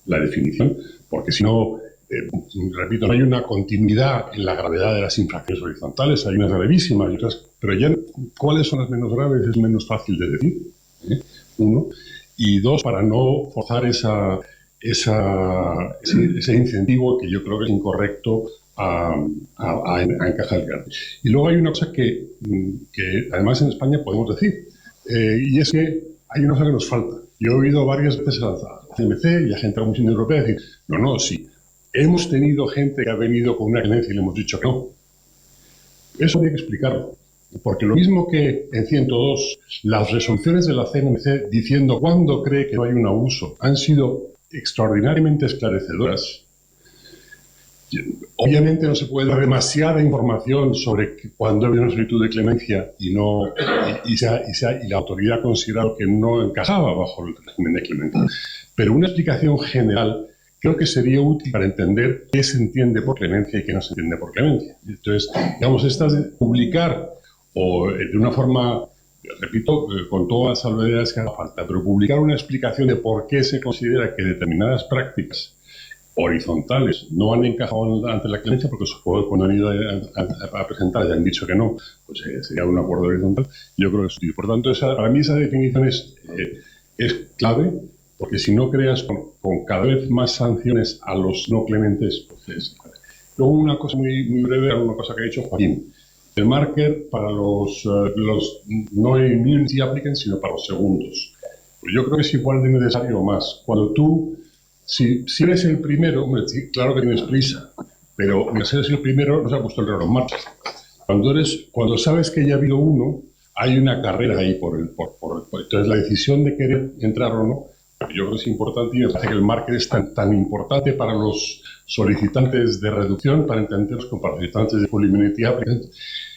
la definición, porque si no, repito, no hay una continuidad en la gravedad de las infracciones horizontales. Hay unas gravísimas y otras, pero ya cuáles son las menos graves es menos fácil de decir, uno. Y dos, para no forzar ese incentivo que yo creo que es incorrecto a encajar el grande. Y luego hay una cosa que además en España podemos decir, y es que hay una cosa que nos falta. Yo he oído varias veces a la CNMC y a gente de la Comisión Europea decir, sí, hemos tenido gente que ha venido con una clemencia y le hemos dicho que no. Eso hay que explicarlo. Porque lo mismo que en 102, las resoluciones de la CNMC diciendo cuándo cree que no hay un abuso han sido extraordinariamente esclarecedoras. Obviamente no se puede dar demasiada información sobre cuándo hay una solicitud de clemencia y la autoridad ha considerado que no encajaba bajo el régimen de clemencia. Pero una explicación general creo que sería útil para entender qué se entiende por clemencia y qué no se entiende por clemencia. Entonces, digamos, estas de publicar o de una forma, repito, con todas las salvedades que haga falta, pero publicar una explicación de por qué se considera que determinadas prácticas horizontales no han encajado ante la clemencia, porque supongo que cuando han ido a presentar y han dicho que no, pues sería un acuerdo horizontal. Yo creo que es útil. Por tanto, para mí esa definición es clave, porque si no creas con cada vez más sanciones a los no clementes, pues es clave. Luego una cosa muy breve, una cosa que ha dicho Joaquín. El marker para los no immunity applicants, sino para los segundos. Pues yo creo que es igual de necesario o más. Cuando tú, si eres el primero, hombre, claro que tienes prisa, pero mientras eres el primero no se ha puesto el reloj en marcha. Cuando sabes que ya ha habido uno, hay una carrera ahí entonces la decisión de querer entrar o no, yo creo que es importante, y me parece que el marker es tan importante para los solicitantes de reducción, para entenderlos con participantes de full immunity applicants.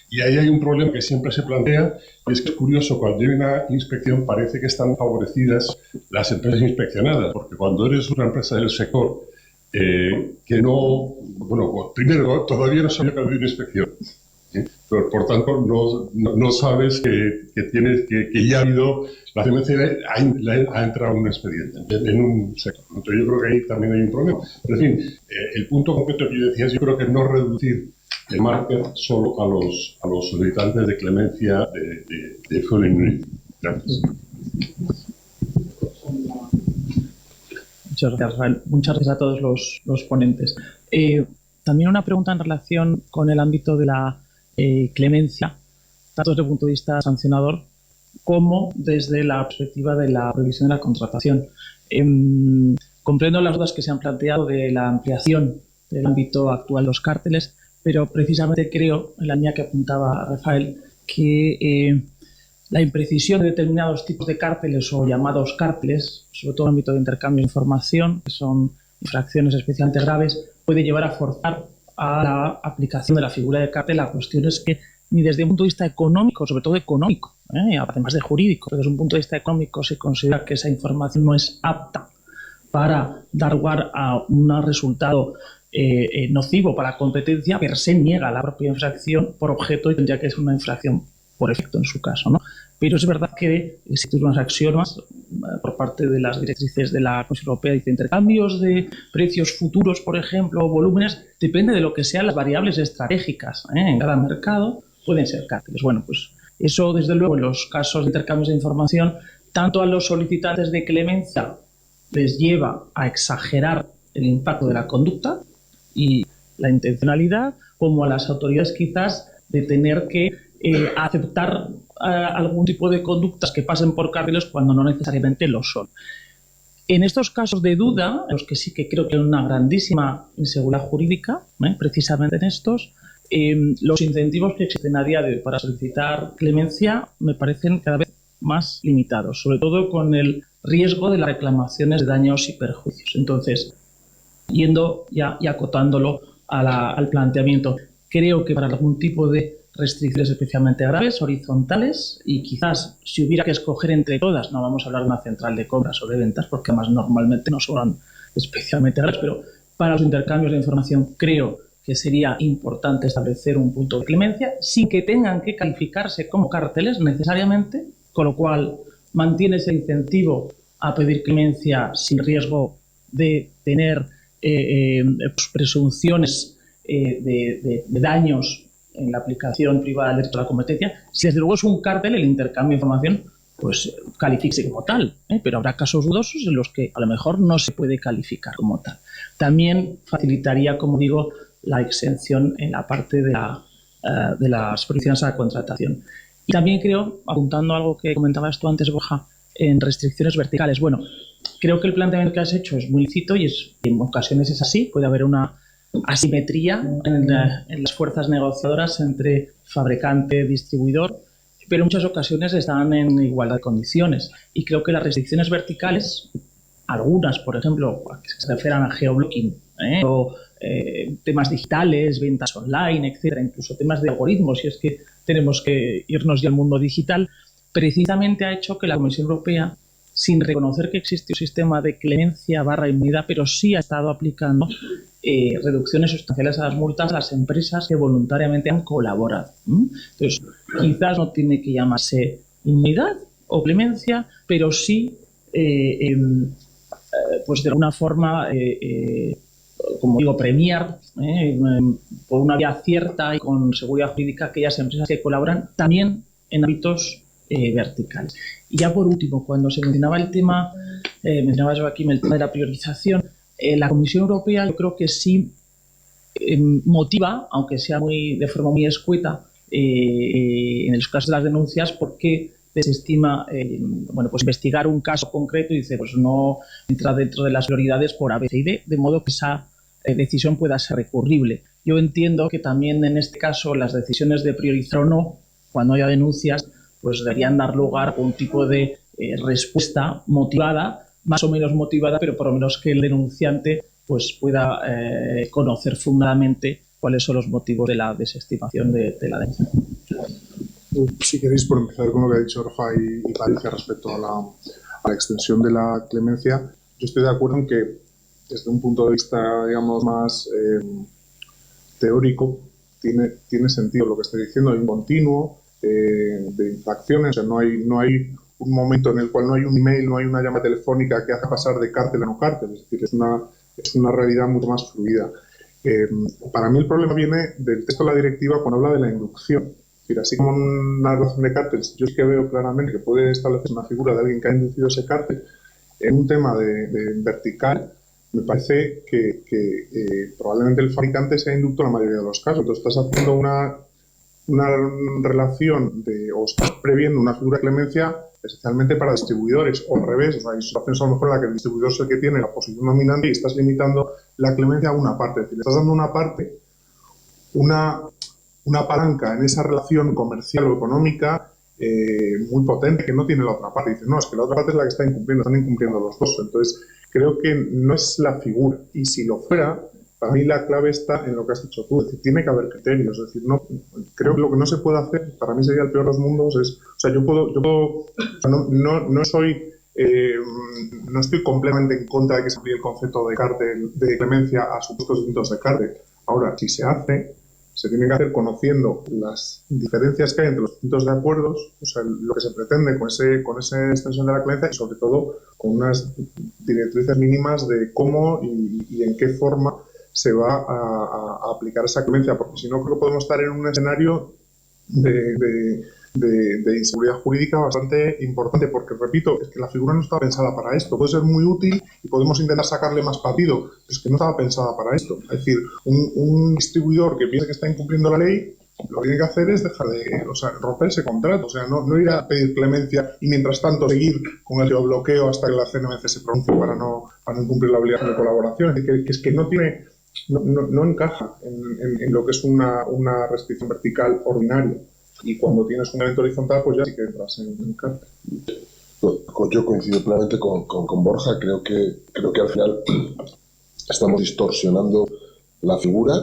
Y ahí hay un problema que siempre se plantea, y es que es curioso, cuando hay una inspección parece que están favorecidas las empresas inspeccionadas, porque cuando eres una empresa del sector que no, bueno, primero todavía no sabía que había una inspección, pero por tanto no sabes que tienes que ya ha habido, la CMC ha entrado en un expediente, en un sector. Entonces yo creo que ahí también hay un problema. Pero en fin, el punto concreto que yo decía es, yo creo que no reducir el marker solo a los solicitantes de clemencia de full immunity. Gracias. Muchas gracias, Rafael. Muchas gracias a todos los ponentes. También una pregunta en relación con el ámbito de la clemencia, tanto desde el punto de vista sancionador como desde la perspectiva de la previsión de la contratación. Comprendo las dudas que se han planteado de la ampliación del ámbito actual de los cárteles, pero precisamente creo, en la línea que apuntaba Rafael, que la imprecisión de determinados tipos de cárteles o llamados cárteles, sobre todo en el ámbito de intercambio de información, que son infracciones especialmente graves, puede llevar a forzar a la aplicación de la figura de cártel a cuestiones que ni desde un punto de vista económico, sobre todo económico, además de jurídico, desde un punto de vista económico se considera que esa información no es apta para dar lugar a un resultado nocivo para la competencia, per se niega la propia infracción por objeto y tendría que ser una infracción por efecto en su caso, ¿no? Pero es verdad que existen unos axiomas por parte de las directrices de la Comisión Europea, dice intercambios de precios futuros, por ejemplo, o volúmenes, depende de lo que sean las variables estratégicas en cada mercado, pueden ser cárteles. Bueno, pues eso desde luego en los casos de intercambios de información, tanto a los solicitantes de clemencia les lleva a exagerar el impacto de la conducta y la intencionalidad, como a las autoridades quizás de tener que aceptar algún tipo de conductas que pasen por cárteles cuando no necesariamente lo son. En estos casos de duda, en los que sí que creo que hay una grandísima inseguridad jurídica, precisamente en estos, los incentivos que existen a día de hoy para solicitar clemencia me parecen cada vez más limitados, sobre todo con el riesgo de las reclamaciones de daños y perjuicios. Entonces, yendo ya y acotándolo al planteamiento, creo que para algún tipo de restricciones especialmente graves, horizontales, y quizás si hubiera que escoger entre todas, no vamos a hablar de una central de compras o de ventas, porque además normalmente no son especialmente graves, pero para los intercambios de información creo que sería importante establecer un punto de clemencia sin que tengan que calificarse como cárteles necesariamente, con lo cual mantienes el incentivo a pedir clemencia sin riesgo de tener presunciones de daños en la aplicación privada del derecho a la competencia. Si desde luego es un cártel, el intercambio de información, pues califíquese como tal, pero habrá casos dudosos en los que a lo mejor no se puede calificar como tal. También facilitaría, como digo, la exención en la parte de las prohibiciones a la contratación. Y también creo, apuntando a algo que comentabas tú antes, Borja, en restricciones verticales. Bueno, creo que el planteamiento que has hecho es muy lícito y en ocasiones es así. Puede haber una asimetría en las fuerzas negociadoras entre fabricante y distribuidor, pero en muchas ocasiones están en igualdad de condiciones. Y creo que las restricciones verticales, algunas, por ejemplo, que se refieran a geoblocking, o temas digitales, ventas online, etcétera, incluso temas de algoritmos, si es que tenemos que irnos ya al mundo digital, precisamente ha hecho que la Comisión Europea sin reconocer que existe un sistema de clemencia / inmunidad, pero sí ha estado aplicando reducciones sustanciales a las multas a las empresas que voluntariamente han colaborado. Entonces, quizás no tiene que llamarse inmunidad o clemencia, pero sí, pues de alguna forma, como digo, premiar por una vía cierta y con seguridad jurídica aquellas empresas que colaboran también en ámbitos verticales. Y ya por último, cuando se mencionaba el tema, mencionaba Joaquín, el tema de la priorización, la Comisión Europea yo creo que sí motiva, aunque sea de forma muy escueta, en los casos de las denuncias, porque desestima pues investigar un caso concreto y dice, pues no entra dentro de las prioridades por A, B, C y D, de modo que esa decisión pueda ser recurrible. Yo entiendo que también en este caso las decisiones de priorizar o no, cuando haya denuncias, pues deberían dar lugar a un tipo de respuesta motivada, más o menos motivada, pero por lo menos que el denunciante pues pueda conocer fundadamente cuáles son los motivos de la desestimación de la denuncia. Si queréis, por empezar con lo que ha dicho Rafa y Patricia respecto a la extensión de la clemencia, yo estoy de acuerdo en que desde un punto de vista, digamos, más teórico, tiene sentido lo que estoy diciendo. Hay un continuo de infracciones, o sea, no hay un momento en el cual no hay un email, no hay una llamada telefónica que haga pasar de cárcel a no cárcel, es decir, es una realidad mucho más fluida. Para mí el problema viene del texto de la directiva cuando habla de la inducción. Es decir, así como en una relación de cárteles, yo sí que veo claramente que puede establecerse una figura de alguien que ha inducido ese cártel. En un tema de vertical, me parece que probablemente el fabricante sea inducto en la mayoría de los casos. Entonces estás haciendo una relación o estás previendo una figura de clemencia especialmente para distribuidores, o al revés. O sea, hay situaciones a lo mejor en la que el distribuidor es el que tiene la posición dominante y estás limitando la clemencia a una parte. Es decir, le estás dando una parte, una palanca en esa relación comercial o económica muy potente que no tiene la otra parte. Dices, no, es que la otra parte es la que está incumpliendo, están incumpliendo los dos. Entonces, creo que no es la figura. Y si lo fuera, para mí la clave está en lo que has dicho tú. Es decir, tiene que haber criterios. Es decir, no, creo que lo que no se puede hacer, para mí sería el peor de los mundos, es, o sea, yo puedo o sea, no estoy completamente en contra de que se aplique el concepto de cártel, de clemencia a supuestos distintos de cártel. Ahora, si se hace, se tiene que hacer conociendo las diferencias que hay entre los distintos de acuerdos, o sea, lo que se pretende con esa extensión de la clemencia y sobre todo con unas directrices mínimas de cómo y en qué forma se va a aplicar esa clemencia, porque si no creo que podemos estar en un escenario de inseguridad jurídica bastante importante, porque repito, es que la figura no estaba pensada para esto. Puede ser muy útil y podemos intentar sacarle más partido, pero es que no estaba pensada para esto. Es decir, un distribuidor que piensa que está incumpliendo la ley, lo que tiene que hacer es dejar romper ese contrato, o sea, no ir a pedir clemencia y mientras tanto seguir con el geobloqueo hasta que la CNMC se pronuncie para no incumplir la obligación de colaboración. Es que no encaja en lo que es una restricción vertical ordinaria. Y cuando tienes un evento horizontal, pues ya sí que entras en cárcel. Yo coincido plenamente con Borja. Creo que al final estamos distorsionando la figura.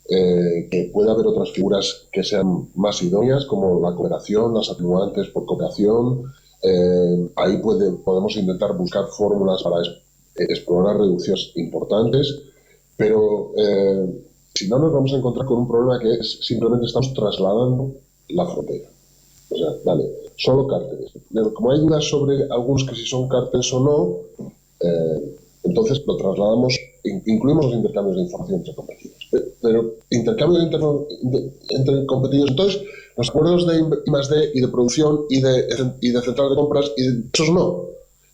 Que puede haber otras figuras que sean más idóneas, como la cooperación, las atenuantes por cooperación. Ahí podemos intentar buscar fórmulas para explorar reducciones importantes, pero si no nos vamos a encontrar con un problema que es simplemente estamos trasladando la frontera. O sea, vale, solo cárteles. Como hay dudas sobre algunos que si son cárteles o no, entonces lo trasladamos, incluimos los intercambios de información entre competidores. Pero intercambios entre competidores, entonces los acuerdos de I+D y de producción y de central de compras, esos no.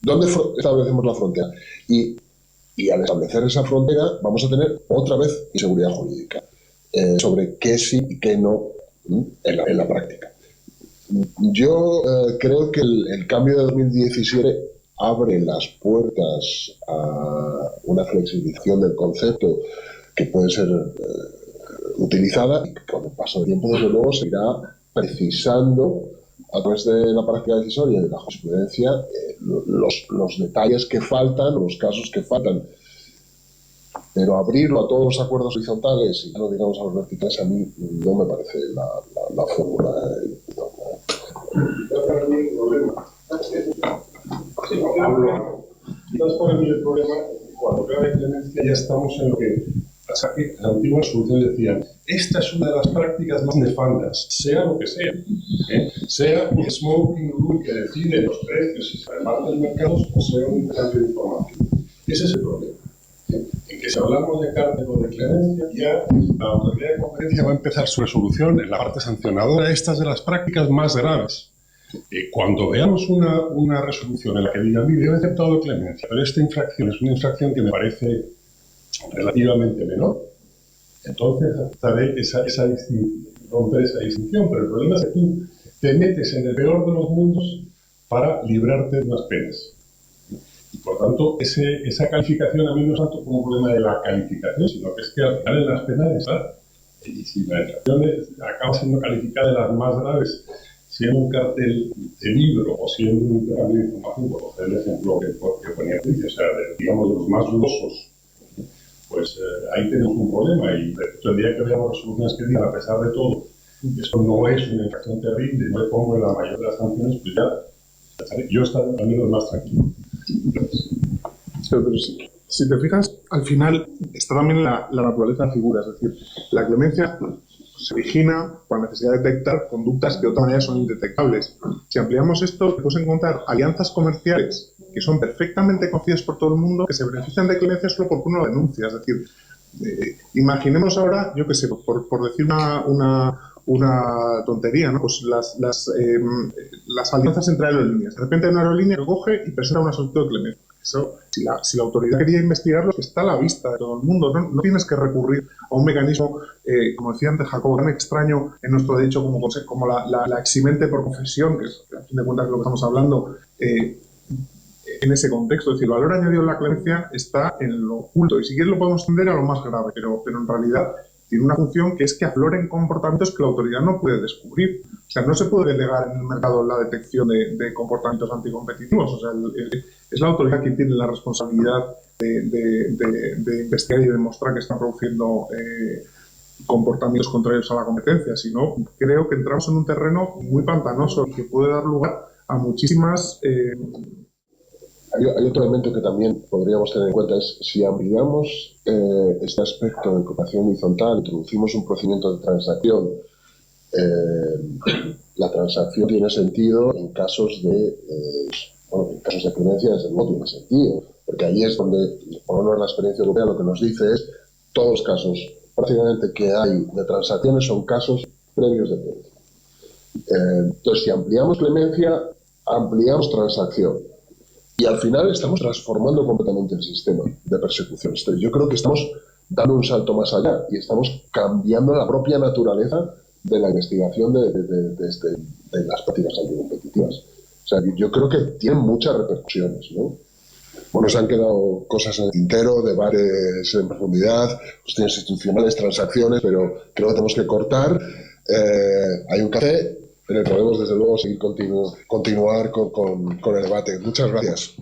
¿Dónde establecemos la frontera? Y al establecer esa frontera vamos a tener otra vez inseguridad jurídica sobre qué sí y qué no en la práctica. Yo creo que el cambio de 2017 abre las puertas a una flexibilización del concepto que puede ser utilizada y que con el paso del tiempo, desde luego, se irá precisando a través de la práctica decisoria y de la jurisprudencia los detalles que faltan, los casos que faltan. Pero abrirlo a todos los acuerdos horizontales y no digamos a los verticales, a mí no me parece la fórmula. Quizás para mí el problema, cuando veo la clemencia, ya estamos en lo que las antiguas soluciones decían: esta es una de las prácticas más nefandas, sea lo que sea. Sea un smoking room que decide los precios y se reparten mercados, o sea un intercambio de información. Ese es el problema. En que si hablamos de cárcel o de clemencia, ya la autoridad de competencia va a empezar su resolución en la parte sancionadora. Estas de las prácticas más graves. Cuando veamos una resolución en la que diga: mire, yo he aceptado clemencia, pero esta infracción es una infracción que me parece relativamente menor, entonces aceptaré romper esa distinción. Pero el problema es que tú te metes en el peor de los mundos para librarte de unas penas. Y por tanto, esa calificación a mí no es tanto como un problema de la calificación, sino que es que al final en las penas está. Y si la infracción acaba siendo calificada de las más graves, siendo un cartel de libro o siendo un intercambio de información, por coger el ejemplo que ponía Cristian, o sea, digamos de los más dudosos, pues ahí tenemos un problema. Y el día que veamos resoluciones que digan, a pesar de todo, esto no es una infracción terrible, no le pongo en la mayor de las sanciones, pues ya yo estaré al menos más tranquilo. Pero si te fijas, al final está también la naturaleza de la figura, es decir, la clemencia se origina por la necesidad de detectar conductas que de otra manera son indetectables. Si ampliamos esto, puedes encontrar alianzas comerciales que son perfectamente conocidas por todo el mundo, que se benefician de clemencia solo porque uno lo denuncia. Es decir, imaginemos ahora, yo qué sé, por decir una tontería, ¿no? Pues las alianzas entre aerolíneas. De repente hay una aerolínea que coge y presenta una solicitud de clemencia. Eso, si la autoridad quería investigarlo, que está a la vista de todo el mundo. No tienes que recurrir a un mecanismo, como decía antes Jacobo, tan extraño en nuestro derecho como la eximente por confesión, que es, a fin de cuentas, de lo que estamos hablando, en ese contexto. Es decir, el valor añadido de la clemencia está en lo oculto. Y si quieres lo podemos tender a lo más grave, pero en realidad tiene una función que es que afloren comportamientos que la autoridad no puede descubrir. O sea, no se puede delegar en el mercado la detección de comportamientos anticompetitivos. O sea, es la autoridad quien tiene la responsabilidad de investigar y demostrar que están produciendo comportamientos contrarios a la competencia. Si no, creo que entramos en un terreno muy pantanoso y que puede dar lugar a muchísimas... Hay otro elemento que también podríamos tener en cuenta, es si ampliamos este aspecto de cooperación horizontal, introducimos un procedimiento de transacción. La transacción tiene sentido en casos de clemencia, desde luego tiene sentido, porque ahí es donde, por lo menos la experiencia europea lo que nos dice es: todos los casos prácticamente que hay de transacciones son casos previos de clemencia. Entonces, si ampliamos clemencia, ampliamos transacción. Y al final estamos transformando completamente el sistema de persecución. Yo creo que estamos dando un salto más allá y estamos cambiando la propia naturaleza de la investigación de las prácticas anticompetitivas. O sea, yo creo que tienen muchas repercusiones, ¿no? Bueno, se han quedado cosas en el tintero, debates en profundidad, cuestiones institucionales, transacciones, pero creo que tenemos que cortar. Hay un café. Pero podemos, desde luego, seguir continuar con el debate. Muchas gracias.